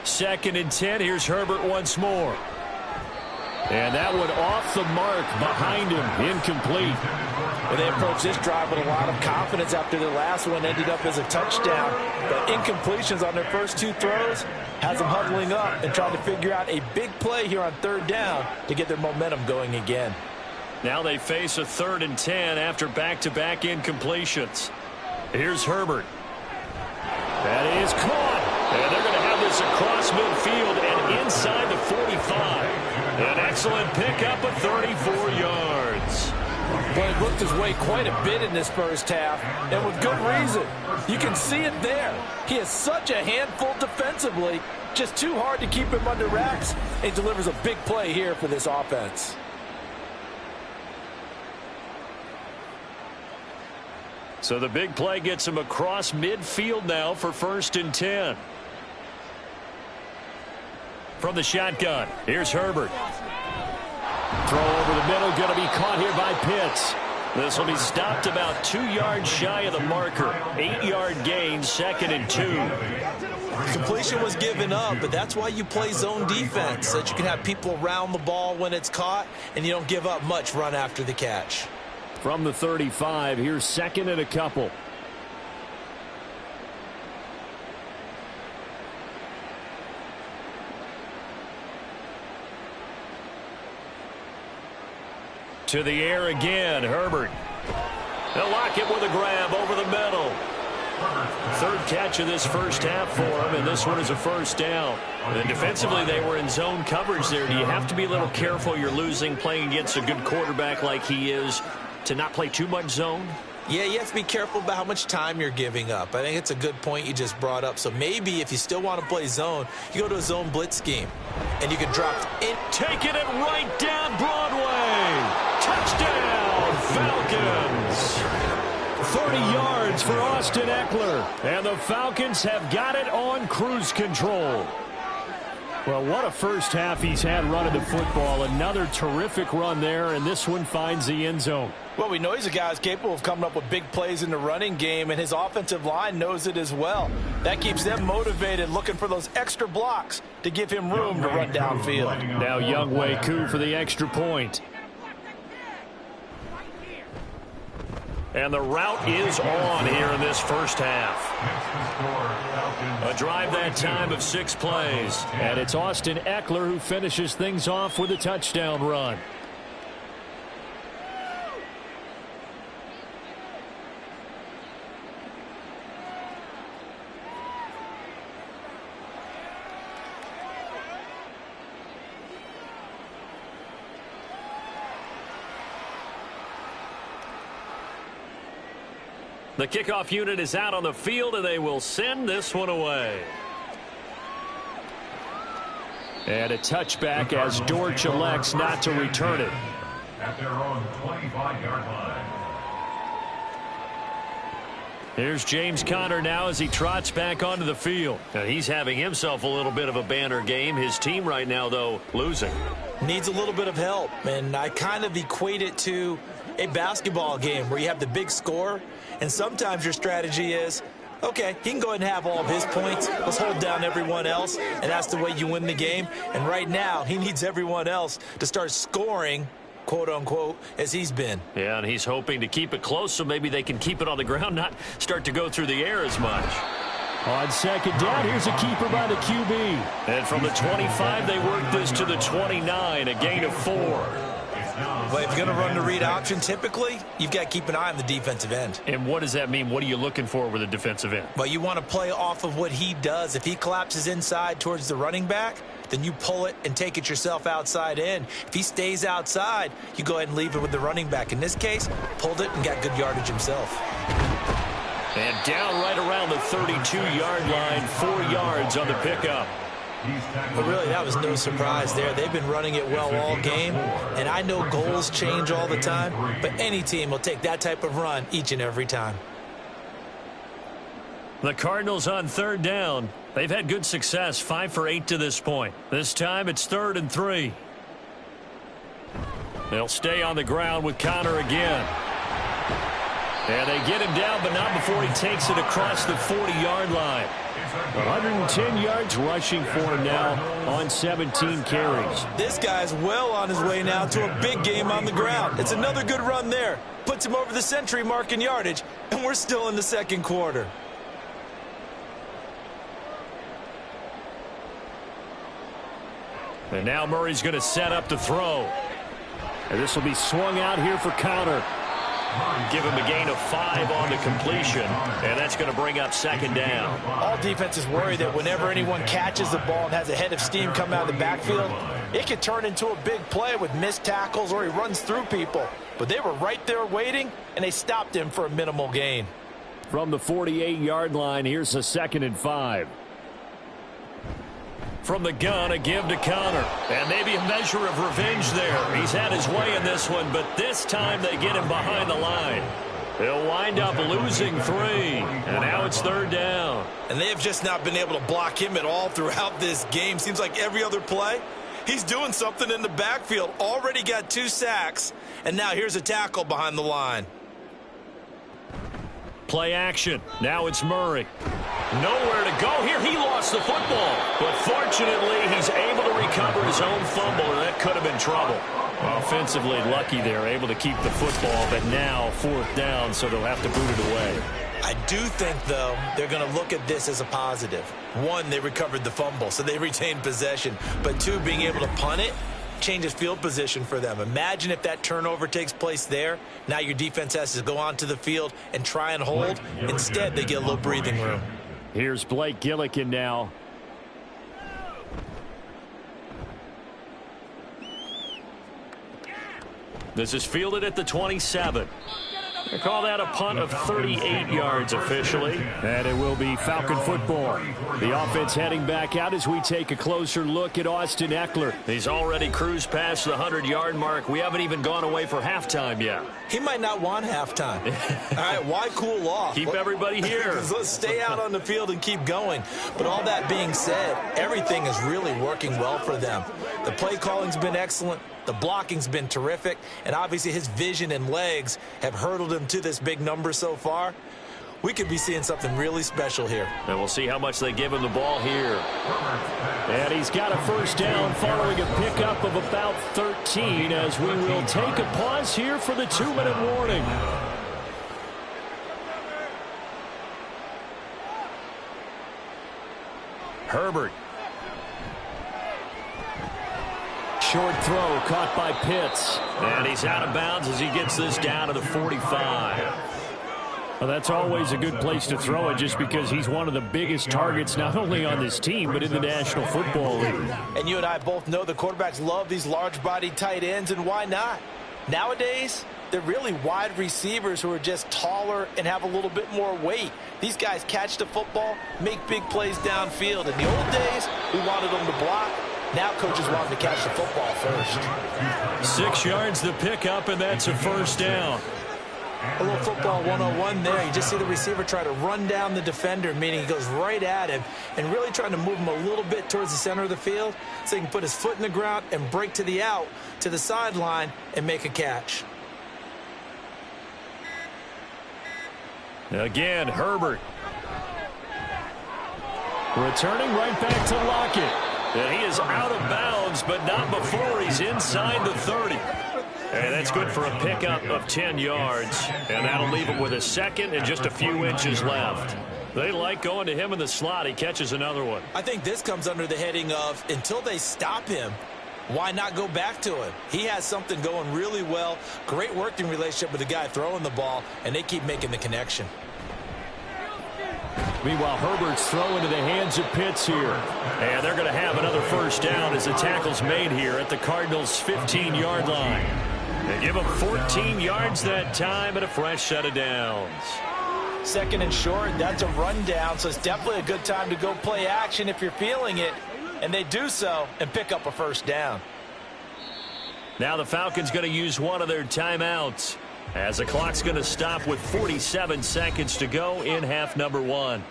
2nd and 10. Here's Herbert once more. And that one off the mark behind him. Incomplete. Well, they approached this drive with a lot of confidence after the last one ended up as a touchdown. But incompletions on their first 2 throws has them huddling up and trying to figure out a big play here on 3rd down to get their momentum going again. Now they face a 3rd and 10 after back-to-back incompletions. Here's Herbert. That is caught. And they're going to have this across midfield and inside the 45. An excellent pickup of 34 yards. Well, he looked his way quite a bit in this first half, and with good reason. You can see it there. He is such a handful defensively, just too hard to keep him under wraps. He delivers a big play here for this offense. So the big play gets him across midfield now for 1st and 10. From the shotgun, here's Herbert. Throw over the middle, going to be caught here by Pitts. This will be stopped about 2 yards shy of the marker. 8-yard gain, 2nd and 2. Completion was given up, but that's why you play zone defense, so that you can have people around the ball when it's caught, and you don't give up much run after the catch. From the 35, here's 2nd and a couple. To the air again, Herbert. They'll lock it with a grab over the middle. 3rd catch of this first half for him, and this one is a 1st down. And defensively, they were in zone coverage there. Do you have to be a little careful? You're losing, playing against a good quarterback like he is, to not play too much zone? Yeah, you have to be careful about how much time you're giving up. I think it's a good point you just brought up. So maybe if you still want to play zone, you go to a zone blitz scheme, and you can drop in. Taking it right down Broadway. Touchdown, Falcons. 30 yards for Austin Eckler. And the Falcons have got it on cruise control. Well, what a first half he's had running the football. Another terrific run there, and this one finds the end zone. Well, we know he's a guy who's capable of coming up with big plays in the running game, and his offensive line knows it as well. That keeps them motivated, looking for those extra blocks to give him room to run downfield. Now Younghoe Koo for the extra point. And the route is on here in this first half. A drive that time of 6 plays. And it's Austin Eckler who finishes things off with a touchdown run. The kickoff unit is out on the field, and they will send this one away. And a touchback as Dortch elects not to return it. At their own 25-yard line. Here's James Conner now as he trots back onto the field. Now he's having himself a little bit of a banner game. His team right now, though, losing. Needs a little bit of help, and I kind of equate it to a basketball game where you have the big score, and sometimes your strategy is, okay, he can go ahead and have all of his points. Let's hold down everyone else, and that's the way you win the game. And right now, he needs everyone else to start scoring, quote-unquote, as he's been. Yeah, and he's hoping to keep it close so maybe they can keep it on the ground, not start to go through the air as much. On second down, here's a keeper by the QB. And from the 25, they work this to the 29, a gain of 4. Well, if you're going to run the read option, typically, you've got to keep an eye on the defensive end. And what does that mean? What are you looking for with a defensive end? Well, you want to play off of what he does. If he collapses inside towards the running back, then you pull it and take it yourself outside in. If he stays outside, you go ahead and leave it with the running back. In this case, pulled it and got good yardage himself. And down right around the 32-yard line, 4 yards on the pickup. But really, that was no surprise there. They've been running it well all game, and I know goals change all the time, but any team will take that type of run each and every time. The Cardinals on third down. They've had good success, 5 for 8 to this point. This time it's 3rd and 3. They'll stay on the ground with Conner again. And they get him down, but not before he takes it across the 40-yard line. 110 yards rushing for him now on 17 carries. This guy's well on his way now to a big game on the ground. It's another good run there. Puts him over the century mark in yardage, and we're still in the second quarter. And now Murray's going to set up to throw. And this will be swung out here for Conner. Give him a gain of 5 on the completion, and that's going to bring up second down. All defenses worry that whenever anyone catches the ball and has a head of steam coming out of the backfield, it could turn into a big play with missed tackles or he runs through people. But they were right there waiting, and they stopped him for a minimal gain. From the 48-yard line, here's a 2nd and 5. From the gun, a give to Conner. And maybe a measure of revenge there. He's had his way in this one, but this time they get him behind the line. They'll wind up losing 3. And now it's 3rd down. And they have just not been able to block him at all throughout this game. Seems like every other play, he's doing something in the backfield. Already got 2 sacks. And now here's a tackle behind the line. Play action. Now it's Murray. Nowhere to go here. He lost the football. But fortunately, he's able to recover his own fumble, and that could have been trouble. Offensively lucky there, able to keep the football, but now 4th down, so they'll have to boot it away. I do think, though, they're going to look at this as a positive. 1, they recovered the fumble, so they retained possession. But 2, being able to punt it changes field position for them. Imagine if that turnover takes place there. Now your defense has to go onto the field and try and hold. Instead, they get a little breathing room. Here's Blake Gillikin now. This is fielded at the 27. They call that a punt of 38 yards officially. And it will be Falcon football. The offense heading back out as we take a closer look at Austin Eckler. He's already cruised past the 100-yard mark. We haven't even gone away for halftime yet. He might not want halftime. All right, why cool off? Keep everybody here. Let's stay out on the field and keep going. But all that being said, everything is really working well for them. The play calling's been excellent. The blocking's been terrific. And obviously his vision and legs have hurdled him to this big number so far. We could be seeing something really special here. And we'll see how much they give him the ball here. And he's got a 1st down following a pickup of about 13 as we will take a pause here for the 2-minute warning. Herbert. Short throw caught by Pitts. And he's out of bounds as he gets this down to the 45. Well, that's always a good place to throw it just because he's one of the biggest targets not only on this team but in the National Football League. And you and I both know the quarterbacks love these large-bodied tight ends, and why not? Nowadays, they're really wide receivers who are just taller and have a little bit more weight. These guys catch the football, make big plays downfield. In the old days, we wanted them to block. Now coaches want them to catch the football first. 6 yards the pickup, and that's a first down. A little football 101 there. You just see the receiver try to run down the defender, meaning he goes right at him and really trying to move him a little bit towards the center of the field so he can put his foot in the ground and break to the out, to the sideline, and make a catch. Again, Herbert. Returning right back to Lockett. And he is out of bounds, but not before he's inside the 30. And that's good for a pickup of 10 yards. And that'll leave him with a second and just a few inches left. They like going to him in the slot. He catches another one. I think this comes under the heading of until they stop him, why not go back to him? He has something going really well. Great working relationship with the guy throwing the ball, and they keep making the connection. Meanwhile, Herbert's throw into the hands of Pitts here. And they're going to have another first down as the tackle's made here at the Cardinals' 15-yard line. They give him 14 yards that time and a fresh set of downs. Second and short, that's a rundown, so it's definitely a good time to go play action if you're feeling it. And they do so and pick up a first down. Now the Falcons going to use one of their timeouts as the clock's going to stop with 47 seconds to go in half number 1.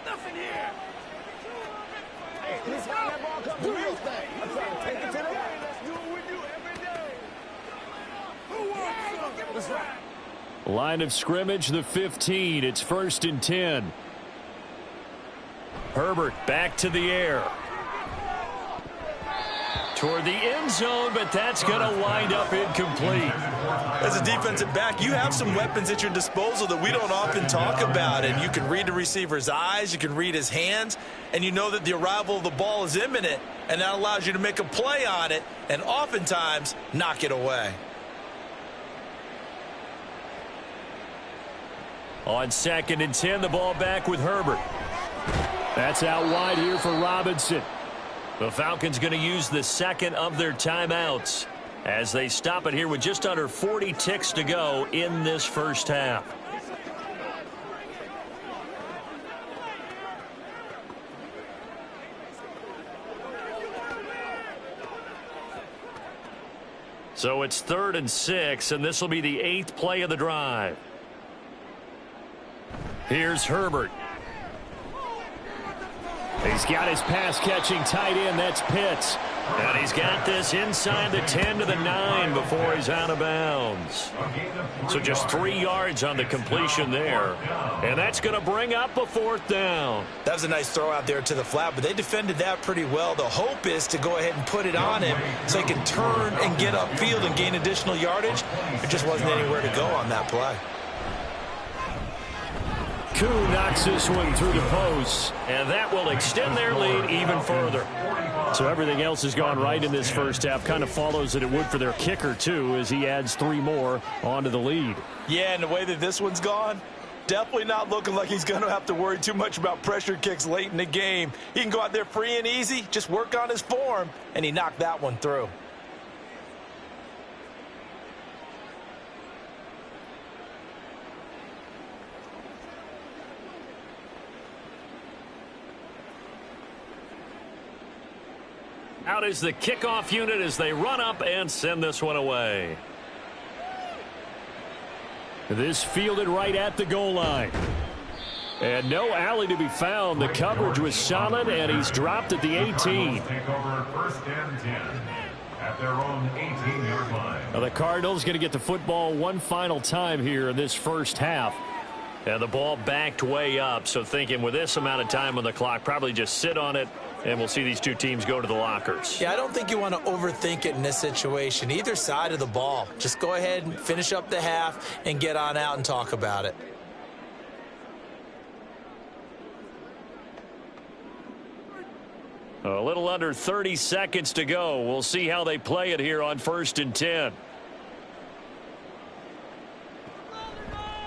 Nothing here. Hey, this time that ball comes to real thing. I'm trying to take it to the right. Let's do it with you every day. Who wants some? That's right. Line of scrimmage, the 15. It's 1st and 10. Herbert back to the air. Toward the end zone, but that's going to wind up incomplete. As a defensive back, you have some weapons at your disposal that we don't often talk about. And you can read the receiver's eyes, you can read his hands, and you know that the arrival of the ball is imminent, and that allows you to make a play on it and oftentimes knock it away. On 2nd and 10, the ball back with Herbert. That's out wide here for Robinson. The Falcons going to use the second of their timeouts as they stop it here with just under 40 ticks to go in this first half. So it's 3rd and 6, and this will be the 8th play of the drive. Here's Herbert. He's got his pass-catching tight end. That's Pitts. And he's got this inside the 10 to the 9 before he's out of bounds. So just 3 yards on the completion there. And that's going to bring up a 4th down. That was a nice throw out there to the flat, but they defended that pretty well. The hope is to go ahead and put it on him so he can turn and get upfield and gain additional yardage. There just wasn't anywhere to go on that play. Koo knocks this one through the post, and that will extend their lead even further. So everything else has gone right in this first half. Kind of follows that it would for their kicker, too, as he adds 3 more onto the lead. Yeah, and the way that this one's gone, definitely not looking like he's going to have to worry too much about pressure kicks late in the game. He can go out there free and easy, just work on his form, and he knocked that one through. Out is the kickoff unit as they run up and send this one away. This fielded right at the goal line. And no alley to be found. The coverage was solid, and he's dropped at the 18. Take over 1st and 10 at their own 18-yard line. Now the Cardinals going to get the football one final time here in this first half. And the ball backed way up, so thinking with this amount of time on the clock, probably just sit on it, and we'll see these two teams go to the lockers. Yeah, I don't think you want to overthink it in this situation. Either side of the ball. Just go ahead and finish up the half and get on out and talk about it. A little under 30 seconds to go. We'll see how they play it here on 1st and 10.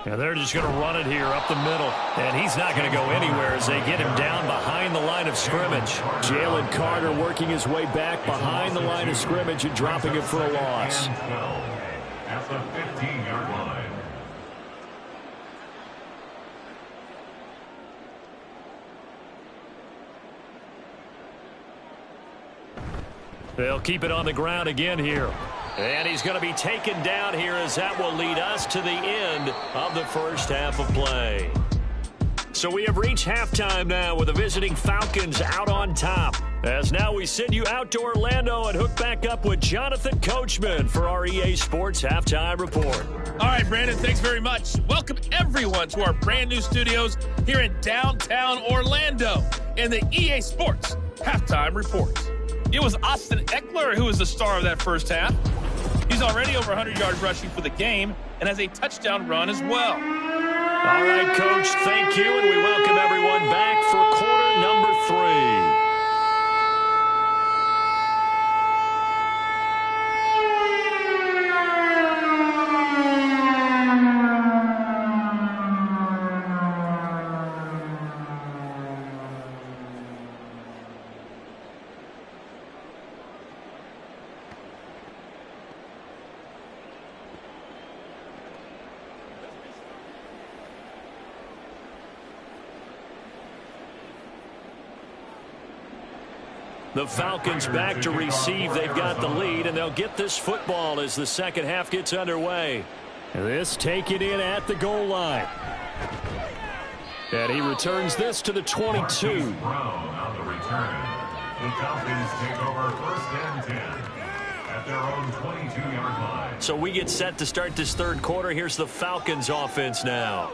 And they're just going to run it here up the middle. And he's not going to go anywhere as they get him down behind the line of scrimmage. Jalen Carter working his way back behind the line of scrimmage and dropping it for a loss. At the 15-yard line. They'll keep it on the ground again here. And he's going to be taken down here as that will lead us to the end of the first half of play. So we have reached halftime now with the visiting Falcons out on top. As now we send you out to Orlando and hook back up with Jonathan Coachman for our EA Sports Halftime Report. All right, Brandon, thanks very much. Welcome everyone to our brand new studios here in downtown Orlando in the EA Sports Halftime Report. It was Austin Eckler who was the star of that first half. He's already over 100 yards rushing for the game and has a touchdown run as well. All right, Coach, thank you, and we welcome everyone back for quarter number 3. The Falcons back to receive. They've got the lead, and they'll get this football as the second half gets underway. This taken in at the goal line. And he returns this to the 22. Brown on the return. The Falcons take over first and 10 at their own 22-yard line. So we get set to start this third quarter. Here's the Falcons offense now.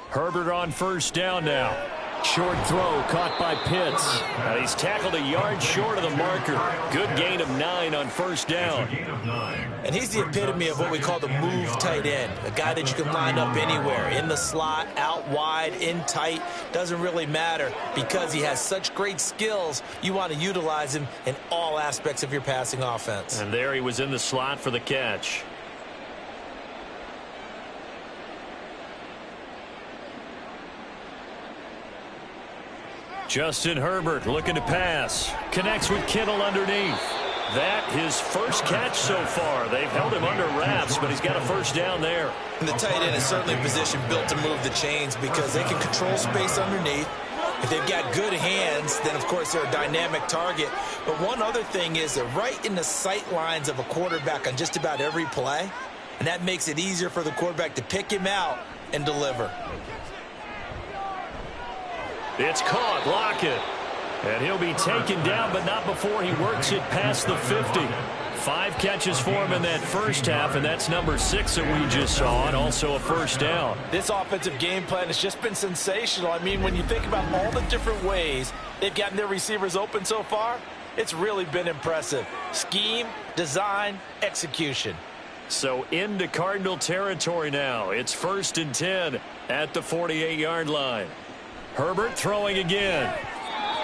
Herbert on first down now. Short throw caught by Pitts. And he's tackled a yard short of the marker. Good gain of 9 on first down. And he's the epitome of what we call the move tight end. A guy that you can line up anywhere. In the slot, out wide, in tight. Doesn't really matter because he has such great skills. You want to utilize him in all aspects of your passing offense. And there he was in the slot for the catch. Justin Herbert looking to pass. Connects with Kittle underneath. That his first catch so far. They've held him under wraps, but he's got a first down there. And the tight end is certainly a position built to move the chains because they can control space underneath. If they've got good hands, then of course they're a dynamic target. But one other thing is they're right in the sight lines of a quarterback on just about every play. And that makes it easier for the quarterback to pick him out and deliver. It's caught, Lockett. And he'll be taken down, but not before he works it past the 50. 5 catches for him in that first half, and that's number 6 that we just saw, and also a first down. This offensive game plan has just been sensational. I mean, when you think about all the different ways they've gotten their receivers open so far, it's really been impressive. Scheme, design, execution. So into Cardinal territory now. It's first and 10 at the 48-yard line. Herbert throwing again.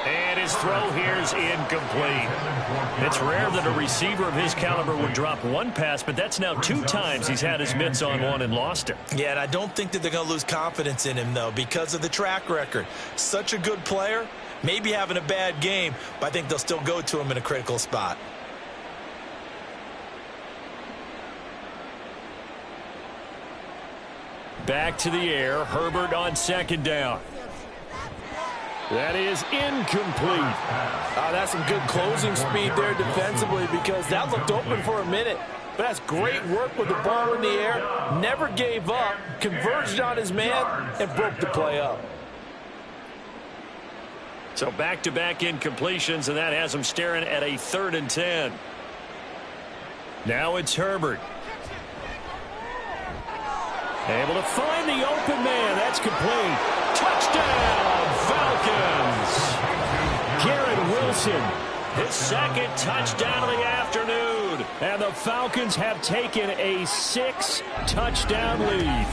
And his throw here is incomplete. It's rare that a receiver of his caliber would drop one pass, but that's now 2 times he's had his mitts on one and lost it. Yeah, and I don't think that they're going to lose confidence in him, though, because of the track record. Such a good player, maybe having a bad game, but I think they'll still go to him in a critical spot. Back to the air. Herbert on second down. That is incomplete. That's some good closing speed there defensively because that looked open for a minute. But that's great work with the ball in the air. Never gave up, converged on his man, and broke the play up. So back-to-back incompletions, and that has him staring at a 3rd and 10. Now it's Herbert. Able to find the open man. That's complete. Touchdown, Falcons. Garrett Wilson, his second touchdown of the afternoon. And the Falcons have taken a 6-touchdown lead.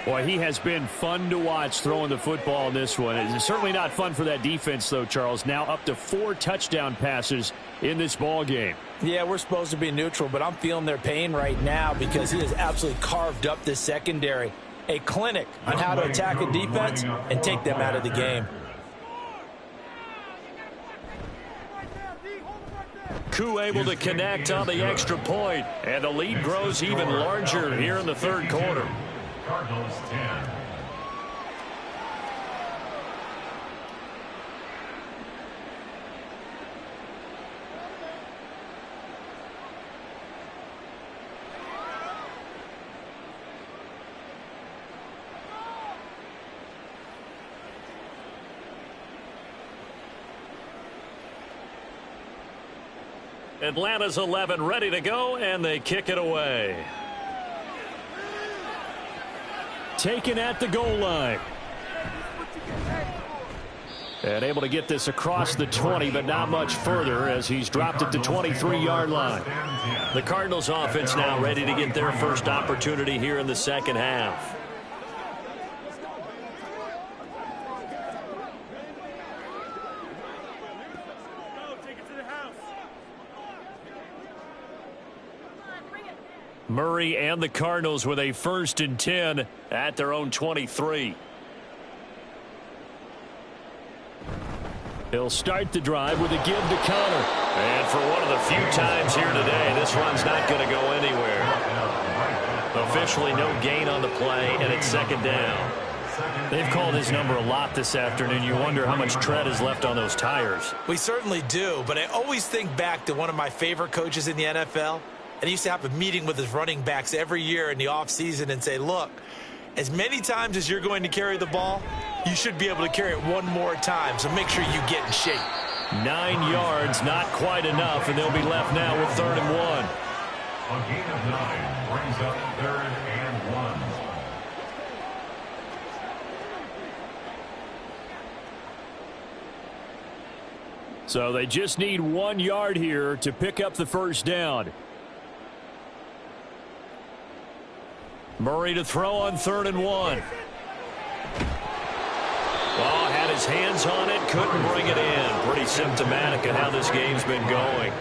Boy, he has been fun to watch throwing the football in this one. It's certainly not fun for that defense, though, Charles. Now up to 4 touchdown passes in this ball game. Yeah, we're supposed to be neutral, but I'm feeling their pain right now because he has absolutely carved up this secondary. A clinic on how to attack a defense and take them out of the game. Koo able to connect on the extra point, and the lead grows even larger here in the third quarter. Cardinals 10. Atlanta's 11 ready to go, and they kick it away. Taken at the goal line. And able to get this across the 20, but not much further as he's dropped it to 23-yard line. The Cardinals offense now ready to get their first opportunity here in the second half. Murray and the Cardinals with a 1st and 10 at their own 23. He'll start the drive with a give to Connor. And for one of the few times here today, this run's not going to go anywhere. Officially no gain on the play, and it's 2nd down. They've called his number a lot this afternoon. You wonder how much tread is left on those tires. We certainly do, but I always think back to one of my favorite coaches in the NFL. And he used to have a meeting with his running backs every year in the offseason and say, look, as many times as you're going to carry the ball, you should be able to carry it one more time, so make sure you get in shape. 9 yards, not quite enough, and they'll be left now with 3rd and 1. A gain of 9 brings up 3rd and 1. So they just need 1 yard here to pick up the first down. Murray to throw on 3rd and 1. Oh, had his hands on it, couldn't bring it in. Pretty symptomatic of how this game's been going.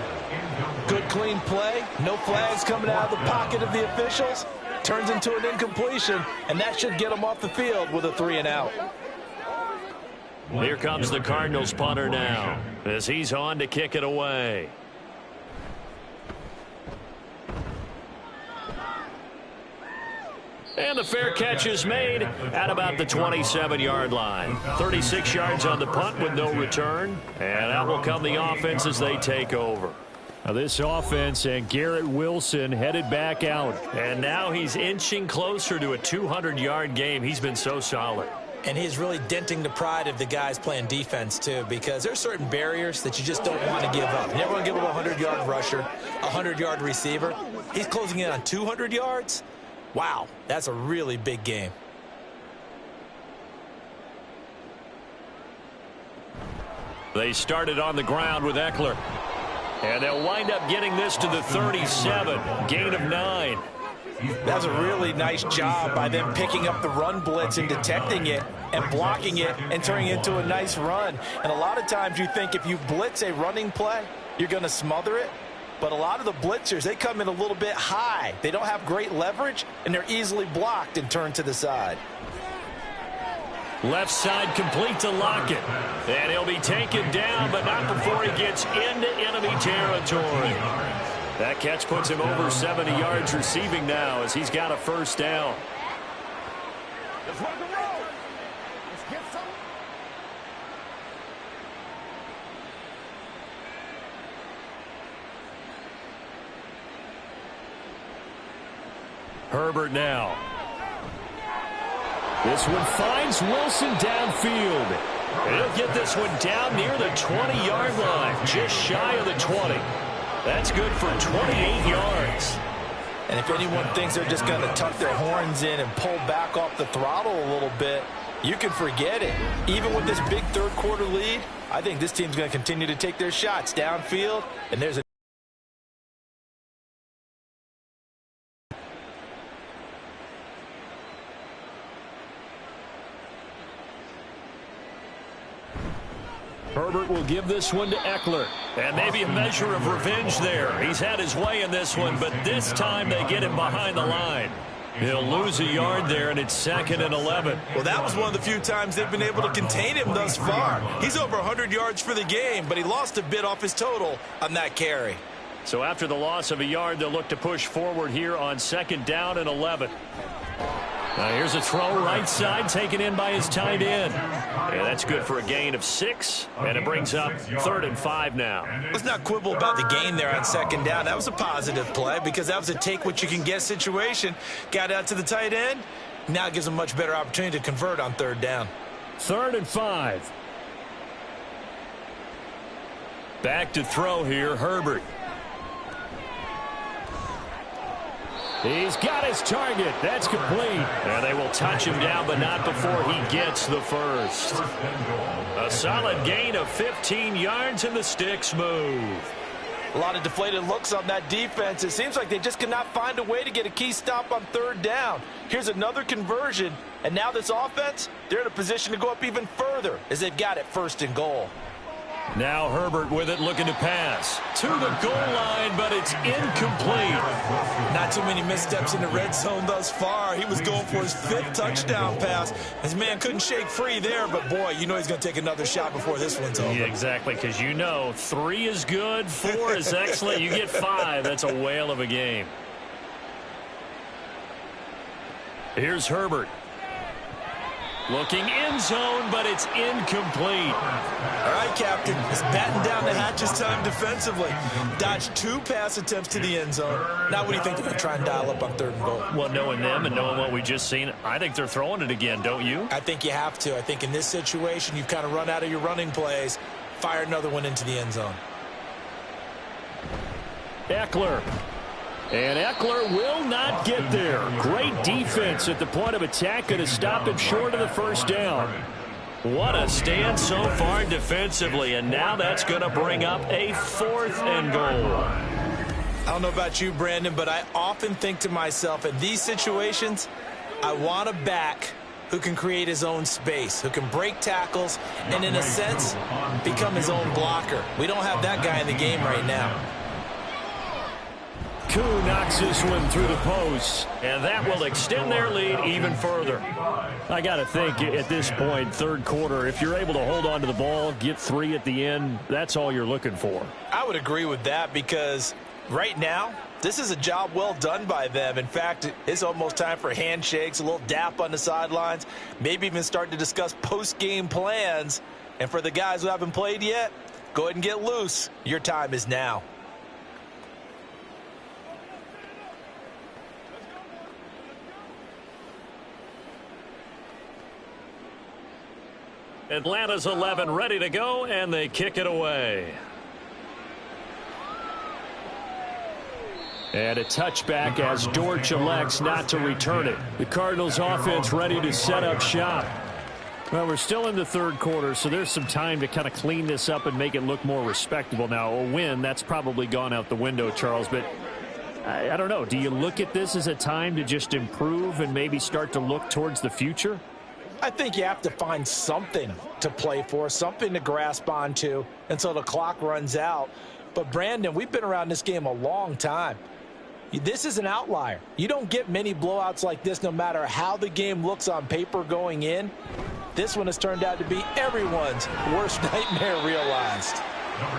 Good clean play, no flags coming out of the pocket of the officials. Turns into an incompletion, and that should get him off the field with a 3 and out. Here comes the Cardinals punter now as he's on to kick it away. And the fair catch is made at about the 27-yard line. 36 yards on the punt with no return. And out will come the offense as they take over. Now this offense and Garrett Wilson headed back out. And now he's inching closer to a 200-yard game. He's been so solid. And he's really denting the pride of the guys playing defense, too, because there's certain barriers that you just don't want to give up. You never want to give up a 100-yard rusher, a 100-yard receiver. He's closing in on 200 yards. Wow, that's a really big game. They started on the ground with Eckler. And they'll wind up getting this to the 37. Gain of 9. That was a really nice job by them picking up the run blitz and detecting it and blocking it and turning it into a nice run. And a lot of times you think if you blitz a running play, you're going to smother it. But a lot of the blitzers, they come in a little bit high. They don't have great leverage, and they're easily blocked and turned to the side. Left side complete to Lockett. And he'll be taken down, but not before he gets into enemy territory. That catch puts him over 70 yards receiving now as he's got a first down. Let's rock and roll. Let's get some. Herbert now. This one finds Wilson downfield. And he'll get this one down near the 20-yard line, just shy of the 20. That's good for 28 yards. And if anyone thinks they're just going to tuck their horns in and pull back off the throttle a little bit, you can forget it. Even with this big third-quarter lead, I think this team's going to continue to take their shots downfield, and there's a Herbert will give this one to Eckler. And maybe a measure of revenge there. He's had his way in this one, but this time they get him behind the line. He'll lose a yard there, and it's 2nd and 11. Well, that was one of the few times they've been able to contain him thus far. He's over 100 yards for the game, but he lost a bit off his total on that carry. So after the loss of a yard, they'll look to push forward here on 2nd down and 11. Now here's a throw right side taken in by his tight end. Yeah, that's good for a gain of 6, and it brings up 3rd and 5 now. Let's not quibble about the gain there on 2nd down. That was a positive play because that was a take-what-you-can-get situation. Got out to the tight end. Now it gives him a much better opportunity to convert on 3rd down. 3rd and 5. Back to throw here, Herbert. He's got his target. That's complete. And they will touch him down, but not before he gets the first. A solid gain of 15 yards, and the sticks move. A lot of deflated looks on that defense. It seems like they just cannot find a way to get a key stop on 3rd down. Here's another conversion, and now this offense, they're in a position to go up even further as they've got it 1st and goal. Now Herbert with it, looking to pass to the goal line, but it's incomplete. Not too many missteps in the red zone thus far. He was going for his 5th touchdown pass. His man couldn't shake free there, but boy, you know he's going to take another shot before this one's over. Yeah, exactly, because you know 3 is good, 4 is excellent. You get 5, that's a whale of a game. Here's Herbert. Looking end zone, but it's incomplete. All right, Captain. It's batten down the hatches time defensively. Dodged 2 pass attempts to the end zone. Now what do you think they're going to try and dial up on 3rd and goal? Well, knowing them and knowing what we just seen, I think they're throwing it again, don't you? I think you have to. I think in this situation, you've kind of run out of your running plays. Fire another one into the end zone. Eckler. And Eckler will not get there. Great defense at the point of attack. Going to stop him short of the 1st down. What a stand so far defensively. And now that's going to bring up a 4th and goal. I don't know about you, Brandon, but I often think to myself, in these situations, I want a back who can create his own space, who can break tackles, and in a sense, become his own blocker. We don't have that guy in the game right now. Koo knocks this one through the post, and that will extend their lead even further. I got to think at this point, 3rd quarter, if you're able to hold on to the ball, get 3 at the end, that's all you're looking for. I would agree with that because right now, this is a job well done by them. In fact, it's almost time for handshakes, a little dap on the sidelines, maybe even start to discuss post-game plans. And for the guys who haven't played yet, go ahead and get loose. Your time is now. Atlanta's 11 ready to go, and they kick it away. And a touchback as Dortch elects not to return it. The Cardinals offense ready to set up shop. Well, we're still in the 3rd quarter, so there's some time to kind of clean this up and make it look more respectable. Now, a win, that's probably gone out the window, Charles, but I don't know. Do you look at this as a time to just improve and maybe start to look towards the future? I think you have to find something to play for, something to grasp onto until the clock runs out. But, Brandon, we've been around this game a long time. This is an outlier. You don't get many blowouts like this no matter how the game looks on paper going in. This one has turned out to be everyone's worst nightmare realized.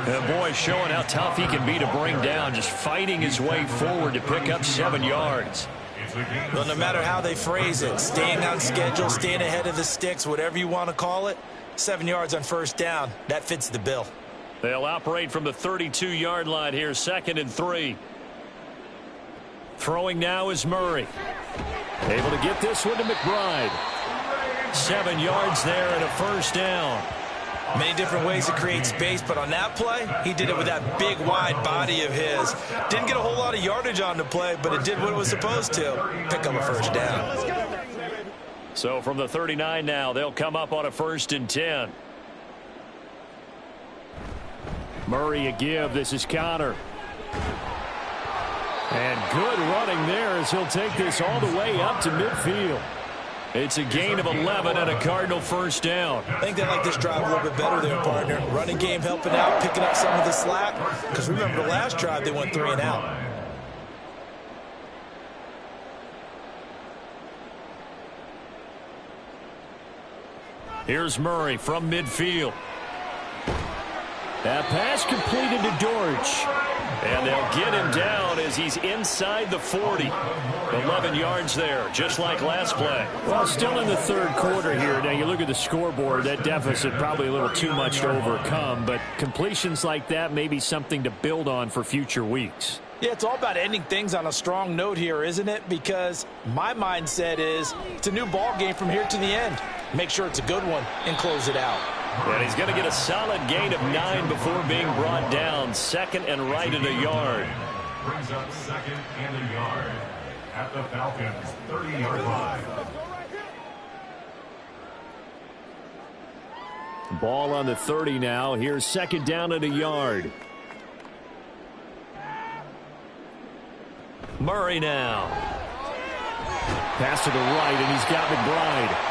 And boy, showing how tough he can be to bring down, just fighting his way forward to pick up 7 yards. Well, no matter how they phrase it, staying on schedule, staying ahead of the sticks, whatever you want to call it, 7 yards on 1st down, that fits the bill. They'll operate from the 32-yard line here, 2nd and 3. Throwing now is Murray. Able to get this one to McBride. 7 yards there and a 1st down. Many different ways to create space, but on that play, he did it with that big, wide body of his. Didn't get a whole lot of yardage on the play, but it did what it was supposed to. Pick up a first down. So from the 39 now, they'll come up on a 1st and 10. Murray a give. This is Connor. And good running there as he'll take this all the way up to midfield. It's a gain of 11 and a Cardinal first down. I think they like this drive a little bit better there, partner. Running game helping out, picking up some of the slack. Because remember the last drive, they went 3 and out. Here's Murray from midfield. That pass completed to Dortch. And they'll get him down as he's inside the 40. 11 yards there, just like last play. Well, still in the 3rd quarter here. Now, you look at the scoreboard, that deficit probably a little too much to overcome. But completions like that may be something to build on for future weeks. Yeah, it's all about ending things on a strong note here, isn't it? Because my mindset is it's a new ball game from here to the end. Make sure it's a good one and close it out. And he's going to get a solid gain of 9 before being brought down. 2nd and right at a yard. Brings up 2nd and a yard at the Falcons' 30-yard line. Ball on the 30 now. Here's 2nd down at a yard. Murray now. Pass to the right, and he's got McBride.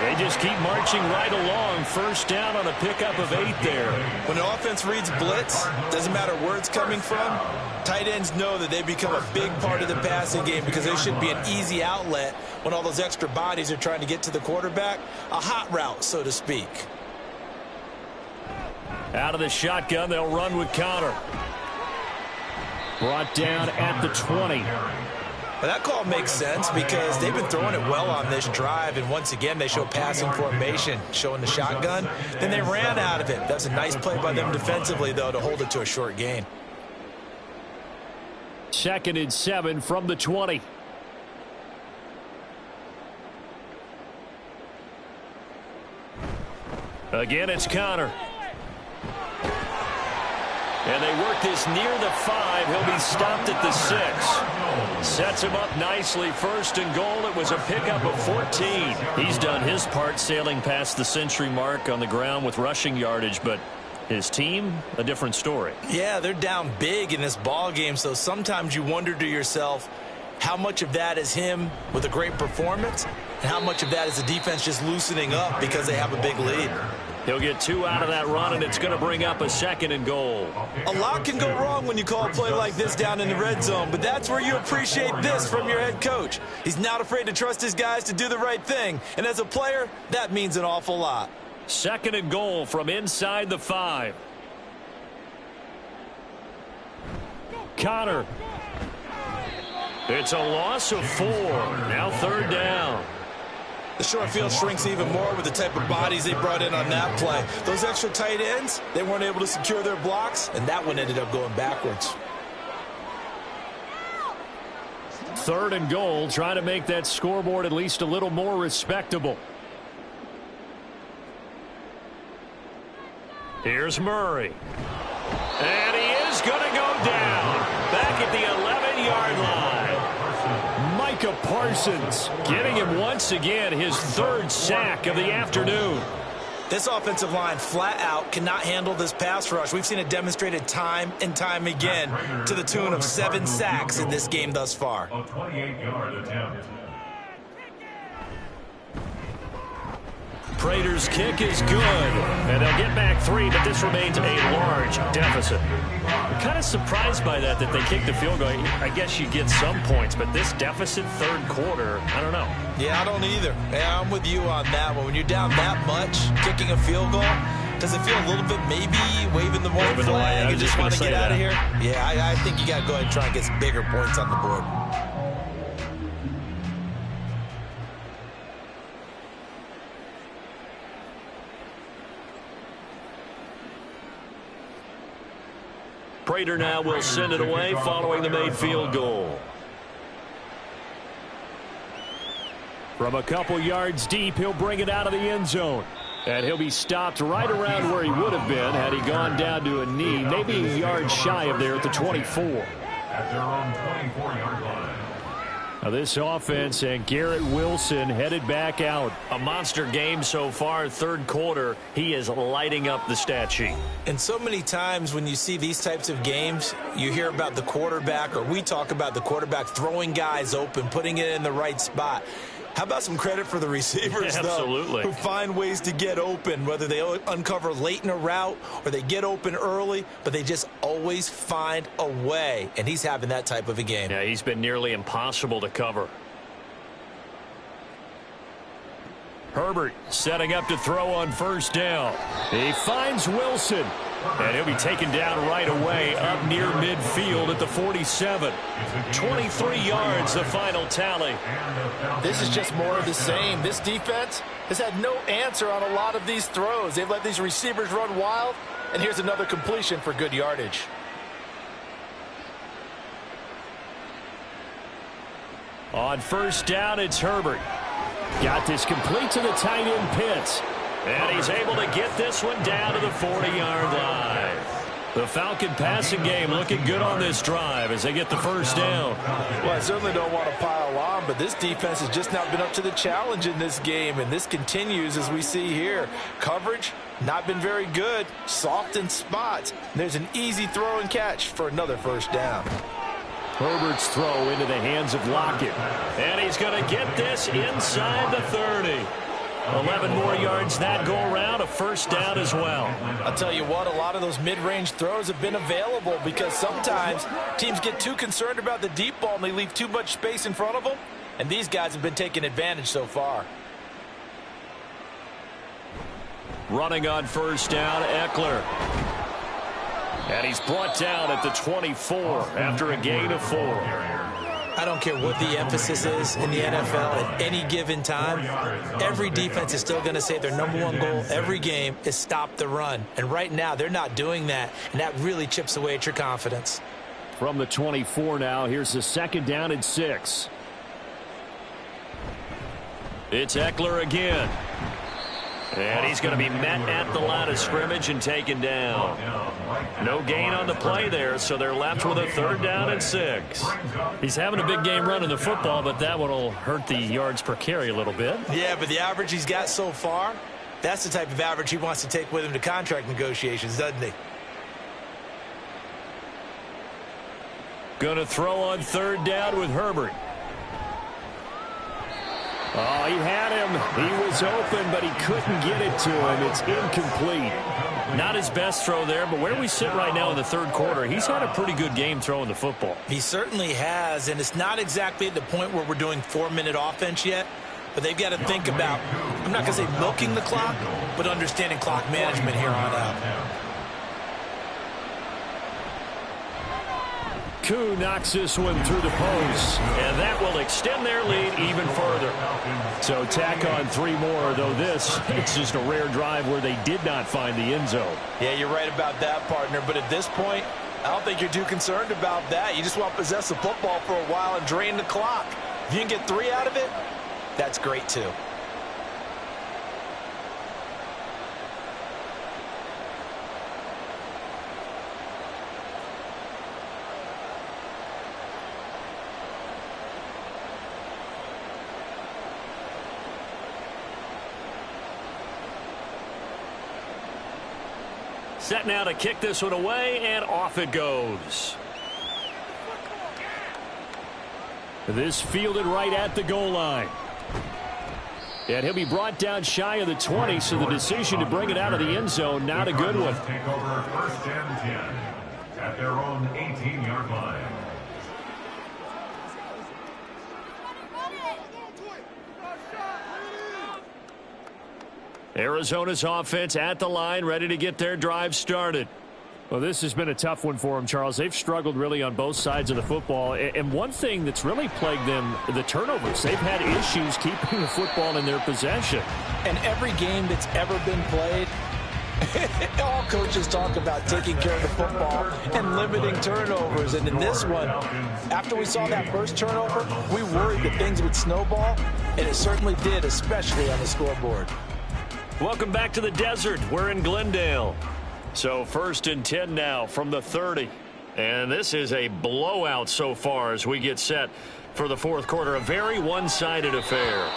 They just keep marching right along. First down on a pickup of 8 there. When an offense reads blitz, doesn't matter where it's coming from, tight ends know that they become a big part of the passing game because they should be an easy outlet when all those extra bodies are trying to get to the quarterback. A hot route, so to speak. Out of the shotgun, they'll run with Connor. Brought down at the 20. But that call makes sense because they've been throwing it well on this drive, and once again they show passing formation, showing the shotgun. Then they ran out of it. That's a nice play by them defensively, though, to hold it to a short gain. 2nd and 7 from the 20. Again, it's Connor. And they work this near the 5. He'll be stopped at the 6. Sets him up nicely. 1st and goal. It was a pickup of 14. He's done his part sailing past the century mark on the ground with rushing yardage, but his team, a different story. Yeah, they're down big in this ball game, so sometimes you wonder to yourself how much of that is him with a great performance and how much of that is the defense just loosening up because they have a big lead. He'll get 2 out of that run, and it's going to bring up a 2nd and goal. A lot can go wrong when you call a play like this down in the red zone, but that's where you appreciate this from your head coach. He's not afraid to trust his guys to do the right thing, and as a player, that means an awful lot. 2nd and goal from inside the 5. Connor. It's a loss of 4. Now 3rd down. The short field shrinks even more with the type of bodies they brought in on that play. Those extra tight ends, they weren't able to secure their blocks, and that one ended up going backwards. 3rd and goal, trying to make that scoreboard at least a little more respectable. Here's Murray. And he is going to go down. Back at the 11-yard line. Micah Parsons getting him once again his 3rd sack of the afternoon. This offensive line flat out cannot handle this pass rush. We've seen it demonstrated time and time again to the tune of 7 sacks in this game thus far. A 28-yard attempt. Prater's kick is good, and they'll get back 3, but this remains a large deficit. I'm kind of surprised by that they kicked the field goal. I guess you get some points, but this deficit 3rd quarter, I don't know. Yeah, I don't either. Yeah, I'm with you on that one. When you're down that much, kicking a field goal, does it feel a little bit maybe waving the white flag and just want to get out of here? Yeah, I think you got to go ahead and try and get some bigger points on the board. Prater now will send it away following the made field goal. From a couple yards deep, he'll bring it out of the end zone. And he'll be stopped right around where he would have been had he gone down to a knee, maybe a yard shy of there at the 24. At their own 24-yard line. Now this offense and Garrett Wilson headed back out. A monster game so far, third quarter. He is lighting up the stat sheet. And so many times when you see these types of games, you hear about the quarterback, or we talk about the quarterback throwing guys open, putting it in the right spot. How about some credit for the receivers, Absolutely. though, who find ways to get open, whether they uncover late in a route or they get open early, but they just always find a way, and he's having that type of a game. Yeah, he's been nearly impossible to cover. Herbert setting up to throw on first down. He finds Wilson, and he'll be taken down right away up near midfield at the 47. 23 yards, the final tally. This is just more of the same. This defense has had no answer on a lot of these throws. They've let these receivers run wild, and here's another completion for good yardage. On first down, it's Herbert. Got this complete to the tight end Pitts. And he's able to get this one down to the 40-yard line. The Falcon passing game looking good on this drive as they get the first down. Well, I certainly don't want to pile on, but this defense has just not been up to the challenge in this game, and this continues as we see here. Coverage, not been very good. Soft in spots. There's an easy throw and catch for another first down. Herbert's throw into the hands of Lockett. And he's going to get this inside the 30. 11 more yards that go around, a first down as well. I'll tell you what, a lot of those mid-range throws have been available because sometimes teams get too concerned about the deep ball and they leave too much space in front of them, and these guys have been taking advantage so far. Running on first down, Eckler. And he's brought down at the 24 after a gain of 4. I don't care what the emphasis is in the NFL at any given time. Every defense is still going to say their number one goal every game is stop the run. And right now, they're not doing that, and that really chips away at your confidence. From the 24 now, here's the second down and 6. It's Eckler again. And he's going to be met at the line of scrimmage and taken down. No gain on the play there, so they're left with a third down and 6. He's having a big game running the football, but that one will hurt the yards per carry a little bit. Yeah, but the average he's got so far, that's the type of average he wants to take with him to contract negotiations, doesn't he? Going to throw on third down with Herbert. Oh, he had him. He was open, but he couldn't get it to him. It's incomplete. Not his best throw there, but where we sit right now in the third quarter, he's had a pretty good game throwing the football. He certainly has, and it's not exactly at the point where we're doing 4-minute offense yet, but they've got to think about, I'm not going to say milking the clock, but understanding clock management here on out. Koo knocks this one through the post, and that will extend their lead even further. So tack on 3 more, though it's just a rare drive where they did not find the end zone. Yeah, you're right about that, partner, but at this point, I don't think you're too concerned about that. You just want to possess the football for a while and drain the clock. If you can get 3 out of it, that's great too. Set now to kick this one away, and off it goes. This fielded right at the goal line. And he'll be brought down shy of the 20, so the decision to bring it out of the end zone, not a good one. Take over first and 10 at their own 18-yard line. Arizona's offense at the line, ready to get their drive started. Well, this has been a tough one for them, Charles. They've struggled really on both sides of the football. And one thing that's really plagued them, the turnovers. They've had issues keeping the football in their possession. And every game that's ever been played, all coaches talk about taking care of the football and limiting turnovers. And in this one, after we saw that first turnover, we worried that things would snowball, and it certainly did, especially on the scoreboard. Welcome back to the desert. We're in Glendale. So 1st and 10 now from the 30. And this is a blowout so far as we get set for the fourth quarter. A very one-sided affair.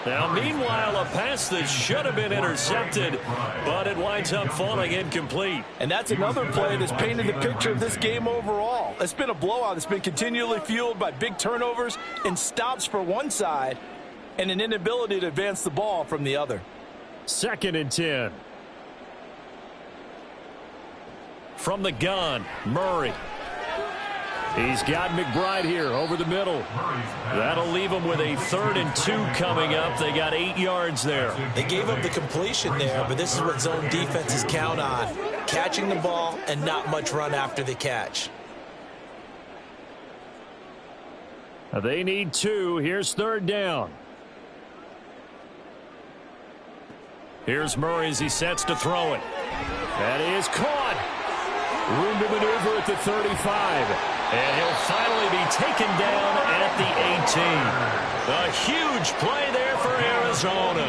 Now, meanwhile, a pass that should have been intercepted, but it winds up falling incomplete. And that's another play that's painted the picture of this game overall. It's been a blowout. It's been continually fueled by big turnovers and stops for one side and an inability to advance the ball from the other. 2nd and 10. From the gun, Murray. He's got McBride here over the middle. That'll leave him with a 3rd and 2 coming up. They got 8 yards there. They gave up the completion there, but this is what zone defenses count on. Catching the ball and not much run after the catch. They need 2. Here's 3rd down. Here's Murray as he sets to throw it. That is caught. Room to maneuver at the 35. And he'll finally be taken down at the 18. A huge play there for Arizona.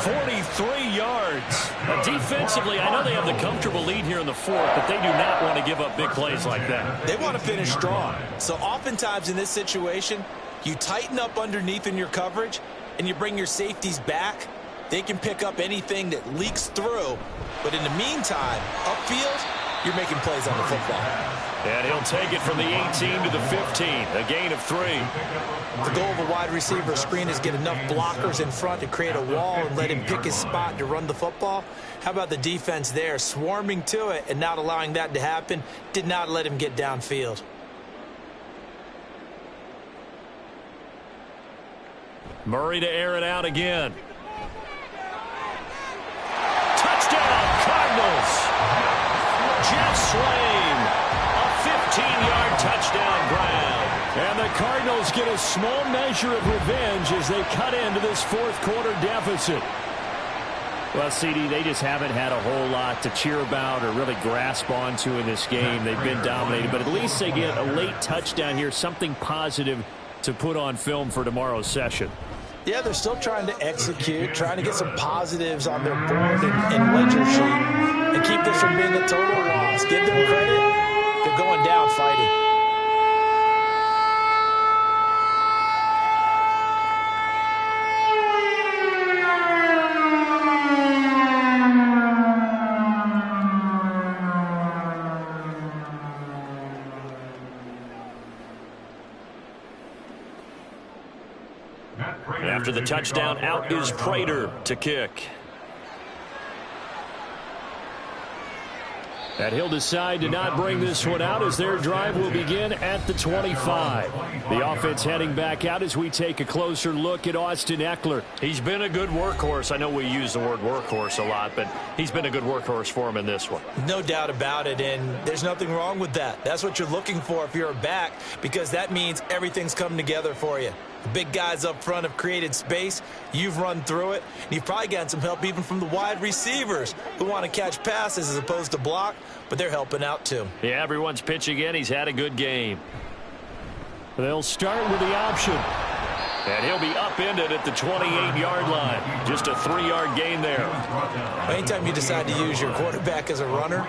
43 yards. Defensively, I know they have the comfortable lead here in the fourth, but they do not want to give up big plays like that. They want to finish strong. So oftentimes in this situation, you tighten up underneath in your coverage, and you bring your safeties back. They can pick up anything that leaks through. But in the meantime, upfield, you're making plays on the football. And he'll take it from the 18 to the 15, a gain of 3. The goal of a wide receiver screen is get enough blockers in front to create a wall and let him pick his spot to run the football. How about the defense there, swarming to it and not allowing that to happen? Did not let him get downfield. Murray to air it out again. Touchdown, Cardinals. Jeff Swain, a 15-yard touchdown grab. And the Cardinals get a small measure of revenge as they cut into this fourth quarter deficit. Well, CD, they just haven't had a whole lot to cheer about or really grasp onto in this game. They've been dominated, but at least they get a late touchdown here, something positive to put on film for tomorrow's session. Yeah, they're still trying to execute, trying to get some positives on their board and ledger sheet and keep this from being a total loss. Give them credit. They're going down fighting. After the touchdown, out is Prater to kick. And he'll decide to not bring this one out as their drive will begin at the 25. The offense heading back out as we take a closer look at Austin Eckler. He's been a good workhorse. I know we use the word workhorse a lot, but he's been a good workhorse for him in this one. No doubt about it, and there's nothing wrong with that. That's what you're looking for if you're a back, because that means everything's come together for you. The big guys up front have created space. You've run through it. And you've probably gotten some help even from the wide receivers who want to catch passes as opposed to block, but they're helping out too. Yeah, everyone's pitching in. He's had a good game. They'll start with the option. And he'll be upended at the 28-yard line. Just a 3-yard gain there. Anytime you decide to use your quarterback as a runner,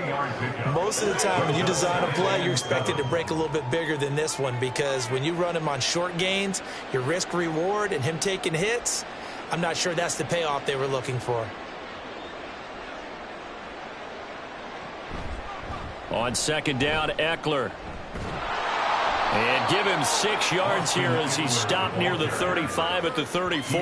most of the time when you design a play, you're expected to break a little bit bigger than this one, because when you run him on short gains, your risk-reward and him taking hits, I'm not sure that's the payoff they were looking for. On second down, Eckler. And give him 6 yards here as he stopped near the 35 at the 34.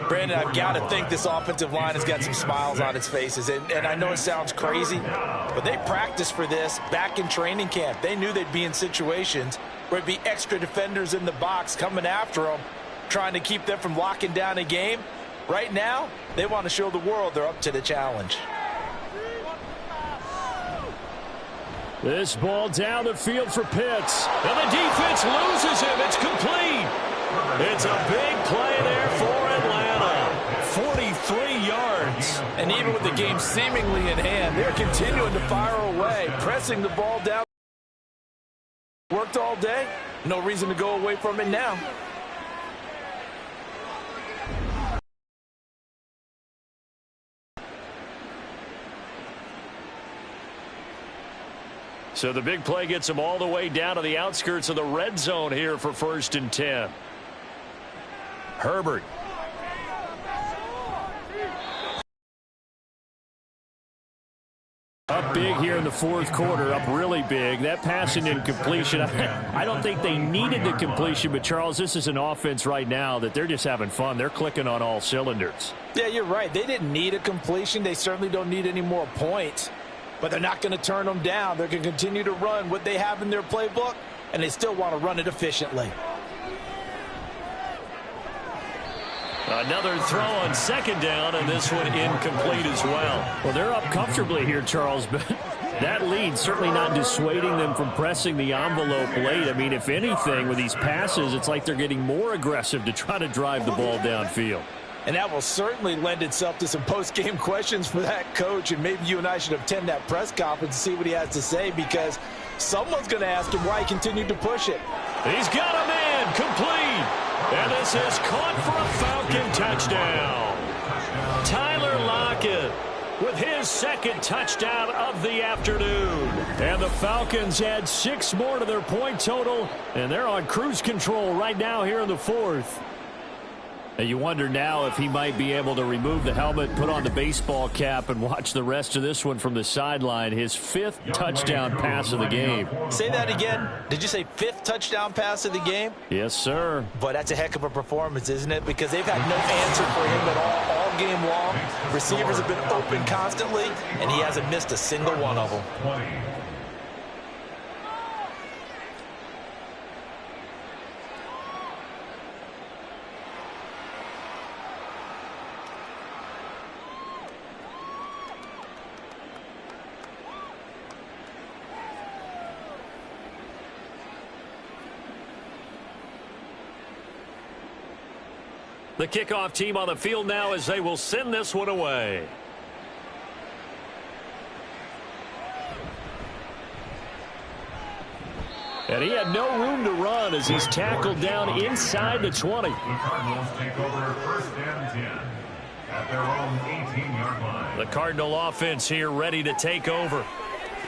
Brandon, I've got to think this offensive line has got some smiles on its faces. And I know it sounds crazy, but they practiced for this back in training camp. They knew they'd be in situations where it'd be extra defenders in the box coming after them, trying to keep them from locking down a game. Right now, they want to show the world they're up to the challenge. This ball down the field for Pitts. And the defense loses him. It's complete. It's a big play there for Atlanta. 43 yards. And even with the game seemingly in hand, they're continuing to fire away, pressing the ball down. Worked all day. No reason to go away from it now. So the big play gets them all the way down to the outskirts of the red zone here for 1st and 10. Herbert. Up big here in the 4th quarter, up really big. That passing incompletion, I don't think they needed the completion, but Charles, this is an offense right now that they're just having fun. They're clicking on all cylinders. Yeah, you're right. They didn't need a completion. They certainly don't need any more points, but they're not going to turn them down. They're going to continue to run what they have in their playbook, and they still want to run it efficiently. Another throw on 2nd down, and this one incomplete as well. Well, they're up comfortably here, Charles, but that lead certainly not dissuading them from pressing the envelope late. I mean, if anything, with these passes, it's like they're getting more aggressive to try to drive the ball downfield. And that will certainly lend itself to some post-game questions for that coach, and maybe you and I should attend that press conference to see what he has to say, because someone's going to ask him why he continued to push it. He's got a man, complete. And this is caught for a Falcon touchdown. Tyler Lockett with his 2nd touchdown of the afternoon. And the Falcons add 6 more to their point total, and they're on cruise control right now here in the 4th. And you wonder now if he might be able to remove the helmet, put on the baseball cap, and watch the rest of this one from the sideline. His 5th touchdown pass of the game. Say that again. Did you say 5th touchdown pass of the game? Yes, sir. But that's a heck of a performance, isn't it? Because they've had no answer for him at all game long. Receivers have been open constantly, and he hasn't missed a single one of them. The kickoff team on the field now as they will send this one away. And he had no room to run as he's tackled down inside the 20. The Cardinals take over 1st and 10 at their own 18-yard line. The Cardinal offense here ready to take over.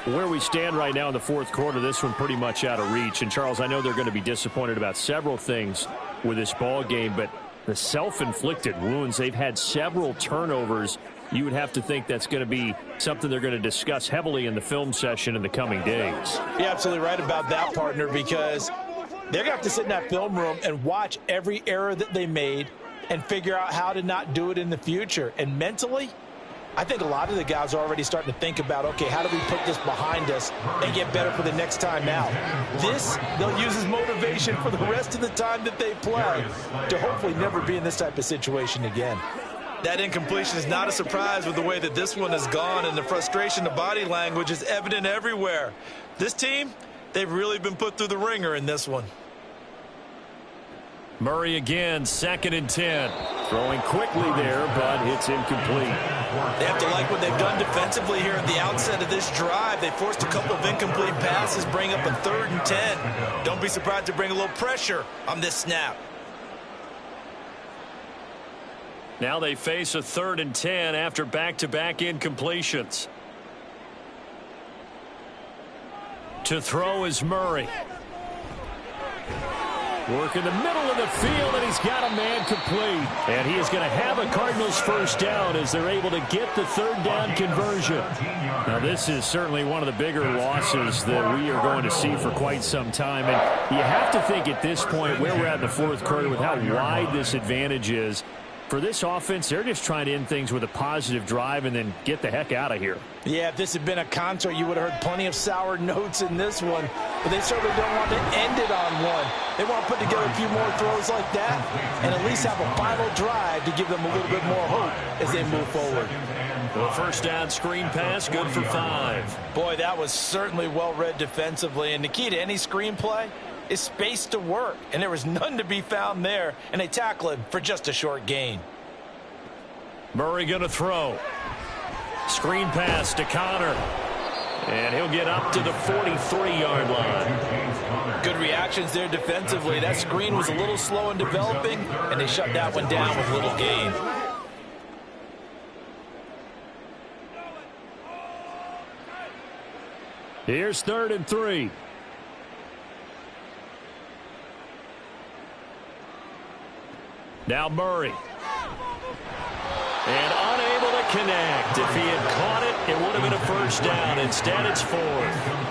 Where we stand right now in the 4th quarter, this one pretty much out of reach. And, Charles, I know they're going to be disappointed about several things with this ball game, but the self-inflicted wounds, they've had several turnovers. You would have to think that's going to be something they're going to discuss heavily in the film session in the coming days. You're absolutely right about that, partner, because they're going to have to sit in that film room and watch every error that they made and figure out how to not do it in the future. And mentally, I think a lot of the guys are already starting to think about, okay, how do we put this behind us and get better for the next time out? This, they'll use as motivation for the rest of the time that they play to hopefully never be in this type of situation again. That incompletion is not a surprise with the way that this one has gone, and the frustration, the body language is evident everywhere. This team, they've really been put through the ringer in this one. Murray again, 2nd and 10. Throwing quickly there, but it's incomplete. They have to like what they've done defensively here at the outset of this drive. They forced a couple of incomplete passes, bring up a 3rd and 10. Don't be surprised to bring a little pressure on this snap. Now they face a 3rd and 10 after back-to-back incompletions. To throw is Murray. Work in the middle of the field, and he's got a man complete. And he is going to have a Cardinals 1st down as they're able to get the 3rd down conversion. Now, this is certainly one of the bigger losses that we are going to see for quite some time. And you have to think at this point where we're at in the 4th quarter with how wide this advantage is. For this offense, they're just trying to end things with a positive drive and then get the heck out of here. Yeah, if this had been a concert, you would have heard plenty of sour notes in this one. But they certainly don't want to end it on one. They want to put together a few more throws like that and at least have a final drive to give them a little bit more hope as they move forward. The 1st down screen pass, good for 5. Boy, that was certainly well read defensively. And the key to any screen play is space to work, and there was none to be found there, and they tackle him for just a short gain. Murray going to throw. Screen pass to Connor, and he'll get up to the 43-yard line. Good reactions there defensively. That screen was a little slow in developing, and they shut that one down with little gain. Here's 3rd and 3. Now Murray. And unable to connect. If he had caught it, it would have been a first down. Instead, it's 4th.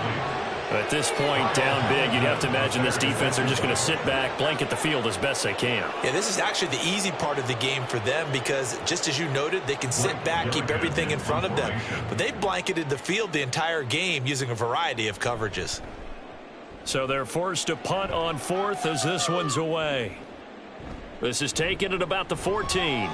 At this point, down big, you'd have to imagine this defense are just going to sit back, blanket the field as best they can. Yeah, this is actually the easy part of the game for them because, just as you noted, they can sit back, keep everything in front of them. But they've blanketed the field the entire game using a variety of coverages. So they're forced to punt on 4th as this one's away. This is taken at about the 14.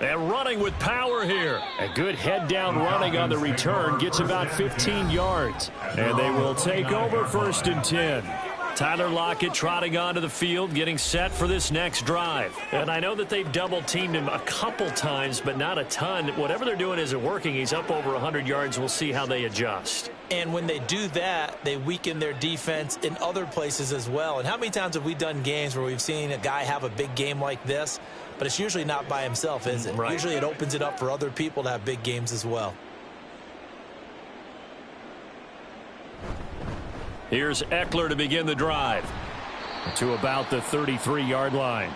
And running with power here. A good head-down running on the return. Gets about 15 yards. And they will take over 1st and 10. Tyler Lockett trotting onto the field, getting set for this next drive. And I know that they've double-teamed him a couple times, but not a ton. Whatever they're doing isn't working. He's up over 100 yards. We'll see how they adjust. And when they do that, they weaken their defense in other places as well. And how many times have we done games where we've seen a guy have a big game like this? But it's usually not by himself, is it? Right. Usually it opens it up for other people to have big games as well. Here's Eckler to begin the drive to about the 33-yard line.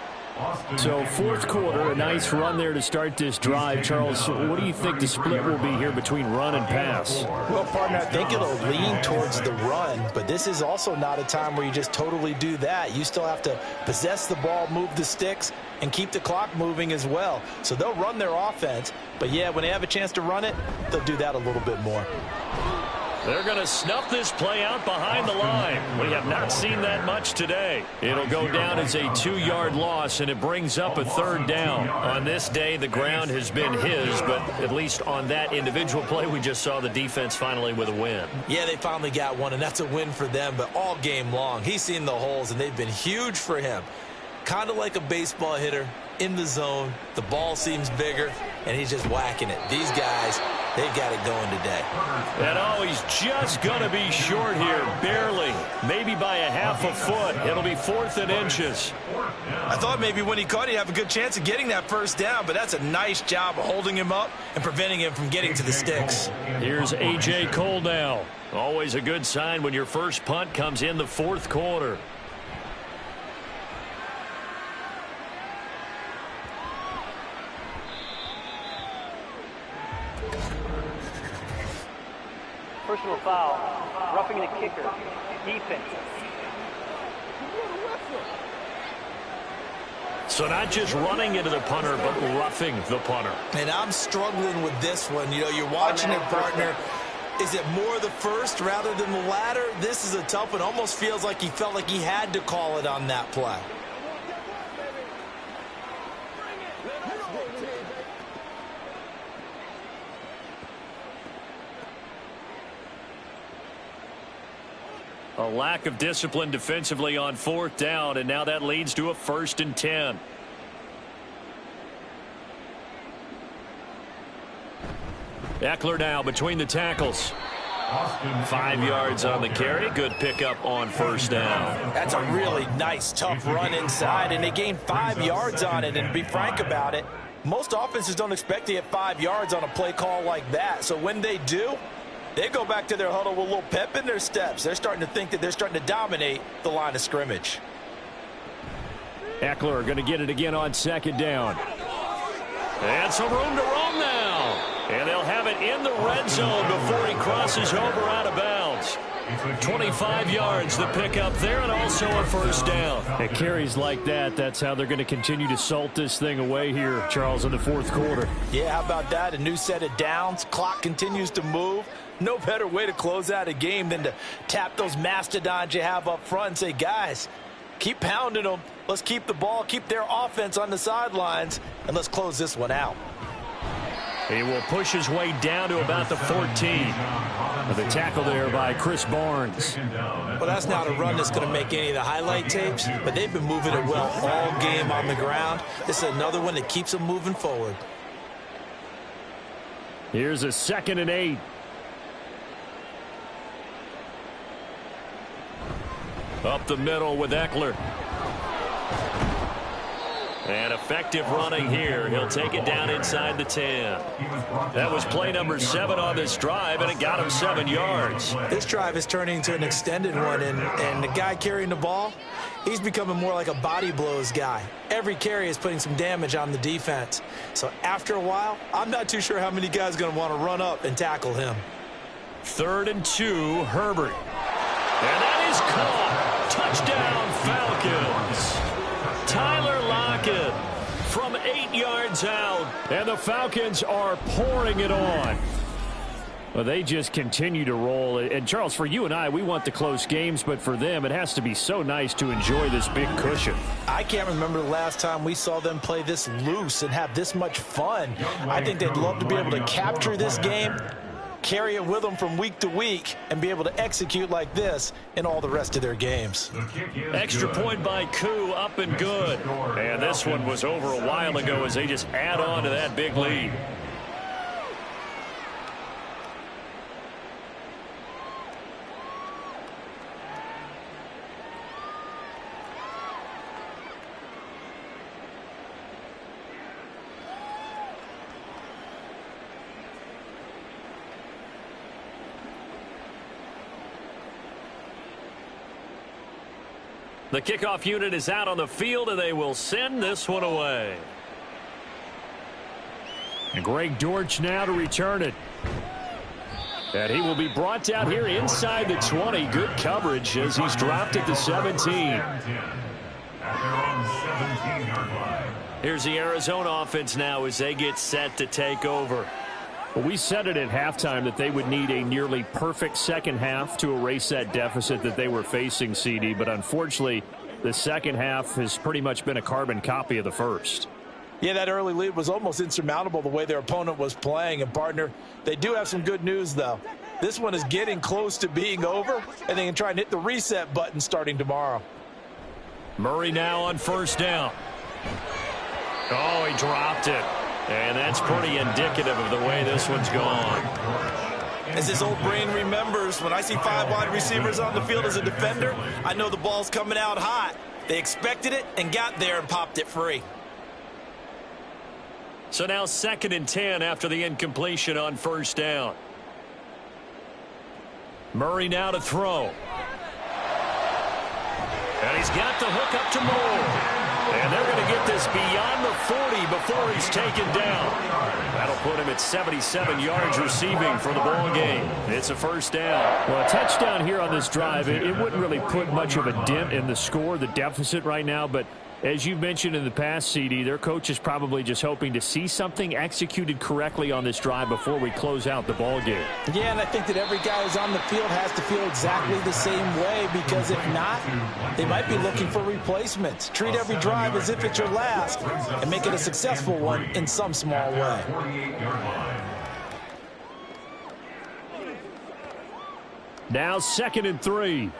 So 4th quarter, a nice run there to start this drive. Charles, what do you think the split will be here between run and pass? Well, partner, I think it'll lean towards the run, but this is also not a time where you just totally do that. You still have to possess the ball, move the sticks, and keep the clock moving as well. So they'll run their offense, but yeah, when they have a chance to run it, they'll do that a little bit more. They're going to snuff this play out behind the line. We have not seen that much today. It'll go down as a 2-yard loss, and it brings up a 3rd down. On this day, the ground has been his, but at least on that individual play, we just saw the defense finally with a win. Yeah, they finally got one, and that's a win for them, but all game long, he's seen the holes, and they've been huge for him. Kind of like a baseball hitter in the zone. The ball seems bigger, and he's just whacking it. These guys, they've got it going today. And oh, he's just going to be short here, barely, maybe by a half a foot. It'll be 4th and inches. I thought maybe when he caught, he'd have a good chance of getting that first down, but that's a nice job of holding him up and preventing him from getting to the sticks. Here's A.J. Cole now. Always a good sign when your first punt comes in the 4th quarter. Personal foul, roughing the kicker, defense. So not just running into the punter, but roughing the punter. And I'm struggling with this one. You know, you're watching it, partner. Is it more the first rather than the latter? This is a tough one. Almost feels like he felt like he had to call it on that play. A lack of discipline defensively on 4th down, and now that leads to a 1st and 10. Eckler now between the tackles. 5 yards on the carry. Good pickup on 1st down. That's a really nice, tough run inside, and they gained 5 yards on it. And to be frank about it, most offenses don't expect to get 5 yards on a play call like that. So when they do, they go back to their huddle with a little pep in their steps. They're starting to think that they're starting to dominate the line of scrimmage. Eckler going to get it again on 2nd down. And some room to roam now. And they'll have it in the red zone before he crosses over out of bounds. 25 yards the pickup there, and also a 1st down. At carries like that, that's how they're going to continue to salt this thing away here, Charles, in the 4th quarter. Yeah, how about that? A new set of downs. Clock continues to move. No better way to close out a game than to tap those mastodons you have up front and say, guys, keep pounding them. Let's keep the ball, keep their offense on the sidelines, and let's close this one out. He will push his way down to about the 14. The tackle there by Chris Barnes. Well, that's not a run that's going to make any of the highlight tapes, but they've been moving it well all game on the ground. This is another one that keeps them moving forward. Here's a 2nd and 8. Up the middle with Eckler. And effective running here. He'll take it down inside the 10. That was play number 7 on this drive, and it got him 7 yards. This drive is turning into an extended one, and the guy carrying the ball, he's becoming more like a body blows guy. Every carry is putting some damage on the defense. So after a while, I'm not too sure how many guys are going to want to run up and tackle him. 3rd and 2, Herbert. And that is caught. Touchdown, Falcons. Tyler Lockett from 8 yards out. And the Falcons are pouring it on. Well, they just continue to roll. And, Charles, for you and I, we want the close games, but for them, it has to be so nice to enjoy this big cushion. I can't remember the last time we saw them play this loose and have this much fun. I think they'd love to be able to capture this game, carry it with them from week to week, and be able to execute like this in all the rest of their games. Extra point by Koo, up and good. And this one was over a while ago as they just add on to that big lead. The kickoff unit is out on the field, and they will send this one away. And Greg Dortch now to return it. And he will be brought down here inside the 20. Good coverage as he's dropped at the 17. Here's the Arizona offense now as they get set to take over. Well, we said it at halftime that they would need a nearly perfect second half to erase that deficit that they were facing, CD. But unfortunately, the second half has pretty much been a carbon copy of the first. Yeah, that early lead was almost insurmountable the way their opponent was playing. And, partner, they do have some good news, though. This one is getting close to being over, and they can try and hit the reset button starting tomorrow. Murray now on 1st down. Oh, he dropped it. And that's pretty indicative of the way this one's gone. As his old brain remembers, when I see 5 wide receivers on the field as a defender, I know the ball's coming out hot. They expected it and got there and popped it free. So now 2nd and 10 after the incompletion on 1st down. Murray now to throw. And he's got the hook up to Moore. And they're going to get this beyond the 40 before he's taken down. That'll put him at 77 yards receiving for the ball game. It's a 1st down. Well, a touchdown here on this drive, it wouldn't really put much of a dent in the score, the deficit right now. But as you've mentioned in the past, CD, their coach is probably just hoping to see something executed correctly on this drive before we close out the ball game. Yeah, and I think that every guy who's on the field has to feel exactly the same way, because if not, they might be looking for replacements. Treat every drive as if it's your last and make it a successful one in some small way. Now 2nd and 3.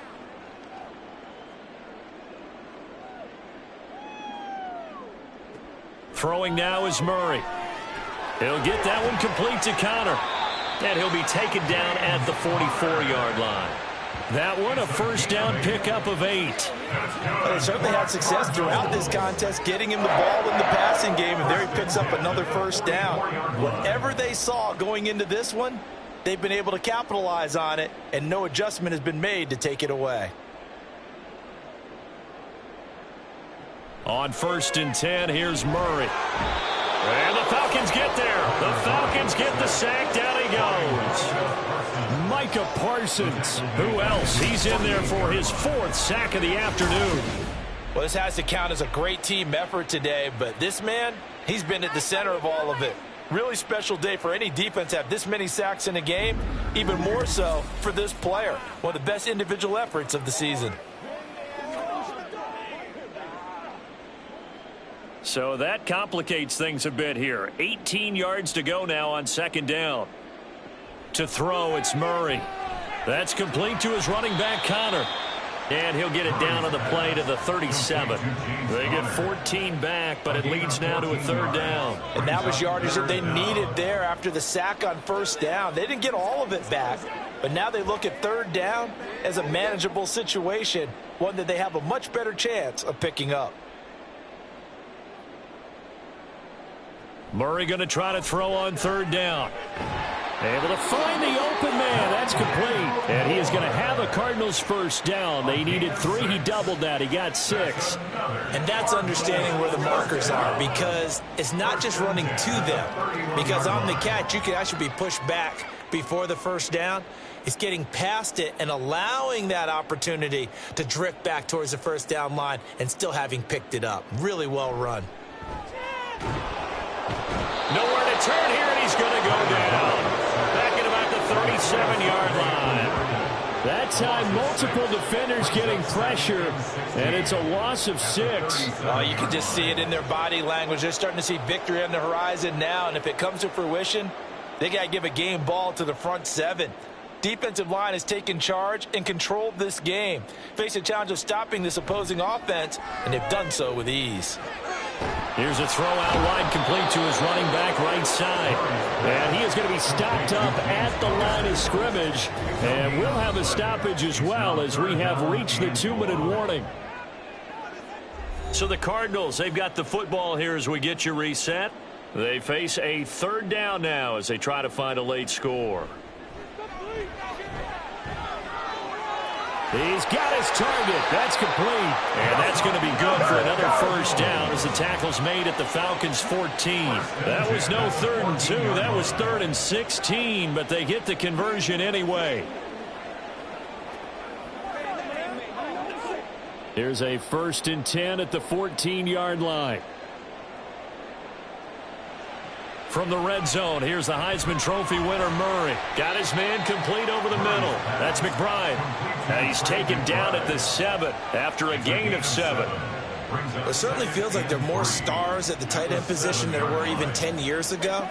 Throwing now is Murray. He'll get that one complete to Connor. And he'll be taken down at the 44-yard line. That one a 1st down pickup of 8. Well, they certainly had success throughout this contest getting him the ball in the passing game, and there he picks up another 1st down. Whatever they saw going into this one, they've been able to capitalize on it, and no adjustment has been made to take it away. On 1st and 10, here's Murray. And the Falcons get there. The Falcons get the sack. Down he goes. Micah Parsons. Who else? He's in there for his 4th sack of the afternoon. Well, this has to count as a great team effort today, but this man, he's been at the center of all of it. Really special day for any defense to have this many sacks in a game, even more so for this player. One of the best individual efforts of the season. So that complicates things a bit here. 18 yards to go now on 2nd down. To throw, it's Murray. That's complete to his running back, Connor. And he'll get it down on the play to the 37. They get 14 back, but it leads now to a 3rd down. And that was yardage that they needed there after the sack on 1st down. They didn't get all of it back, but now they look at 3rd down as a manageable situation, one that they have a much better chance of picking up. Murray going to try to throw on third down. Able to find the open man. That's complete. And he is going to have a Cardinals first down. They needed 3. He doubled that. He got 6. And that's understanding where the markers are, because it's not just running to them. Because on the catch, you can actually be pushed back before the first down. It's getting past it and allowing that opportunity to drift back towards the first down line and still having picked it up. Really well run. Nowhere to turn here, and he's going to go down. Back at about the 37-yard line. That time, multiple defenders getting pressure, and it's a loss of 6. Oh, you can just see it in their body language. They're starting to see victory on the horizon now, and if it comes to fruition, they got to give a game ball to the front 7. Defensive line has taken charge and controlled this game. Face a challenge of stopping this opposing offense, and they've done so with ease. Here's a throw out wide, complete to his running back right side. And he is going to be stopped up at the line of scrimmage. And we'll have a stoppage as well as we have reached the 2-minute warning. So the Cardinals, they've got the football here as we get you reset. They face a third down now as they try to find a late score. He's got his target. That's complete. And that's going to be good for another first down as the tackle's made at the Falcons' 14. That was no 3rd and 2. That was 3rd and 16, but they get the conversion anyway. Here's a 1st and 10 at the 14-yard line. From the red zone, here's the Heisman Trophy winner, Murray. Got his man complete over the middle. That's McBride. And he's taken down at the 7 after a gain of 7. It certainly feels like there are more stars at the tight end position than there were even 10 years ago.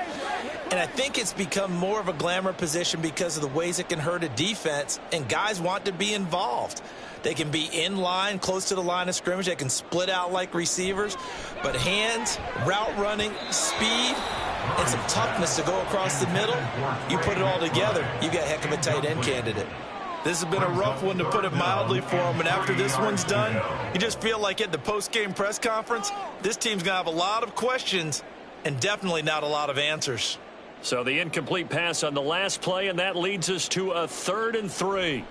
And I think it's become more of a glamour position because of the ways it can hurt a defense, and guys want to be involved. They can be in line, close to the line of scrimmage. They can split out like receivers. But hands, route running, speed, and some toughness to go across the middle, you put it all together, you got a heck of a tight end candidate. This has been a rough one, to put it mildly, for him. And after this one's done, you just feel like at the post-game press conference, this team's going to have a lot of questions and definitely not a lot of answers. So the incomplete pass on the last play, and that leads us to a 3rd and 3.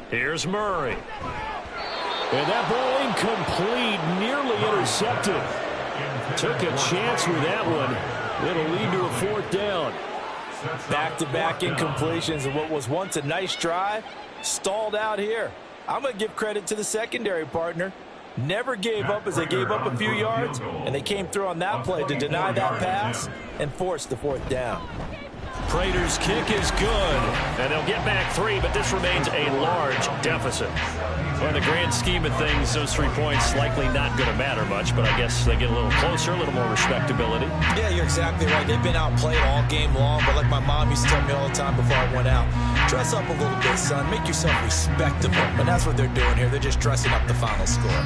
Here's Murray. And that ball incomplete, nearly intercepted. Took a chance with that one. It'll lead to a 4th down. Back-to-back incompletions of what was once a nice drive, stalled out here. I'm going to give credit to the secondary partner. Never gave up as they gave up a few yards, and they came through on that play to deny that pass and force the 4th down. Prater's kick is good, and they'll get back 3, but this remains a large deficit. Well, in the grand scheme of things, those 3 points likely not going to matter much, but I guess they get a little closer, a little more respectability. Yeah, you're exactly right. They've been outplayed all game long, but like my mom used to tell me all the time before I went out, dress up a little bit, son. Make yourself respectable. And that's what they're doing here. They're just dressing up the final score.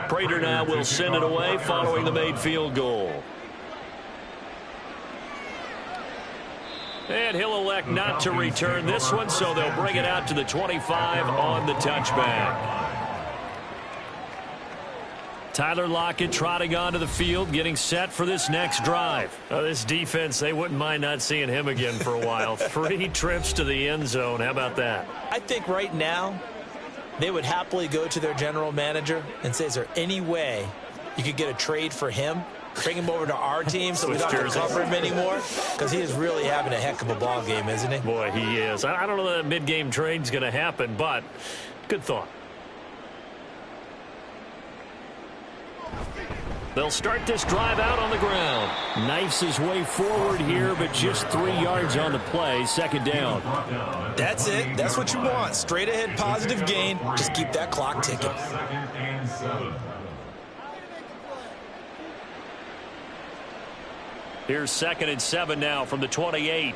Prater now will send it away following the made field goal. And he'll elect not to return this one, so they'll bring it out to the 25 on the touchback. Tyler Lockett trotting onto the field, getting set for this next drive. This defense, they wouldn't mind not seeing him again for a while. 3 trips to the end zone. How about that? I think right now they would happily go to their general manager and say, is there any way you could get a trade for him? Bring him over to our team so we don't have to cover him anymore? Because he is really having a heck of a ball game, isn't he? Boy, he is. I don't know that mid-game trade's going to happen, but good thought. They'll start this drive out on the ground. Knifes his way forward here, but just 3 yards on the play. 2nd down. That's it. That's what you want. Straight ahead, positive gain. Just keep that clock ticking. Here's 2nd and 7 now from the 28.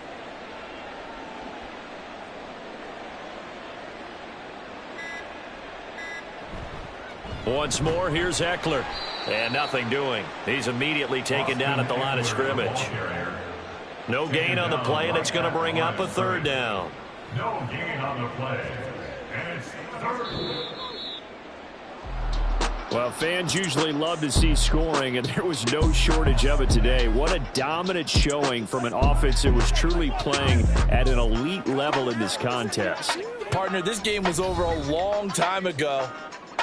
Once more, here's Eckler. And nothing doing. He's immediately taken down at the line of scrimmage. No gain on the play, and it's going to bring up a third down. No gain on the play. And it's third. Well, fans usually love to see scoring, and there was no shortage of it today. What a dominant showing from an offense that was truly playing at an elite level in this contest. Partner, this game was over a long time ago.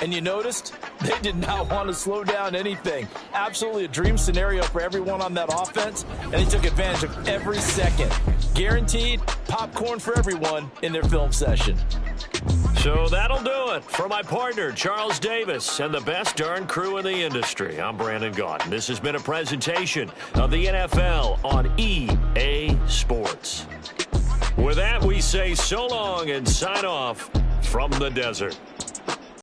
And you noticed they did not want to slow down anything. Absolutely a dream scenario for everyone on that offense, and they took advantage of every second. Guaranteed popcorn for everyone in their film session. So that'll do it for my partner, Charles Davis, and the best darn crew in the industry. I'm Brandon Gaudin. This has been a presentation of the NFL on EA Sports. With that, we say so long and sign off from the desert.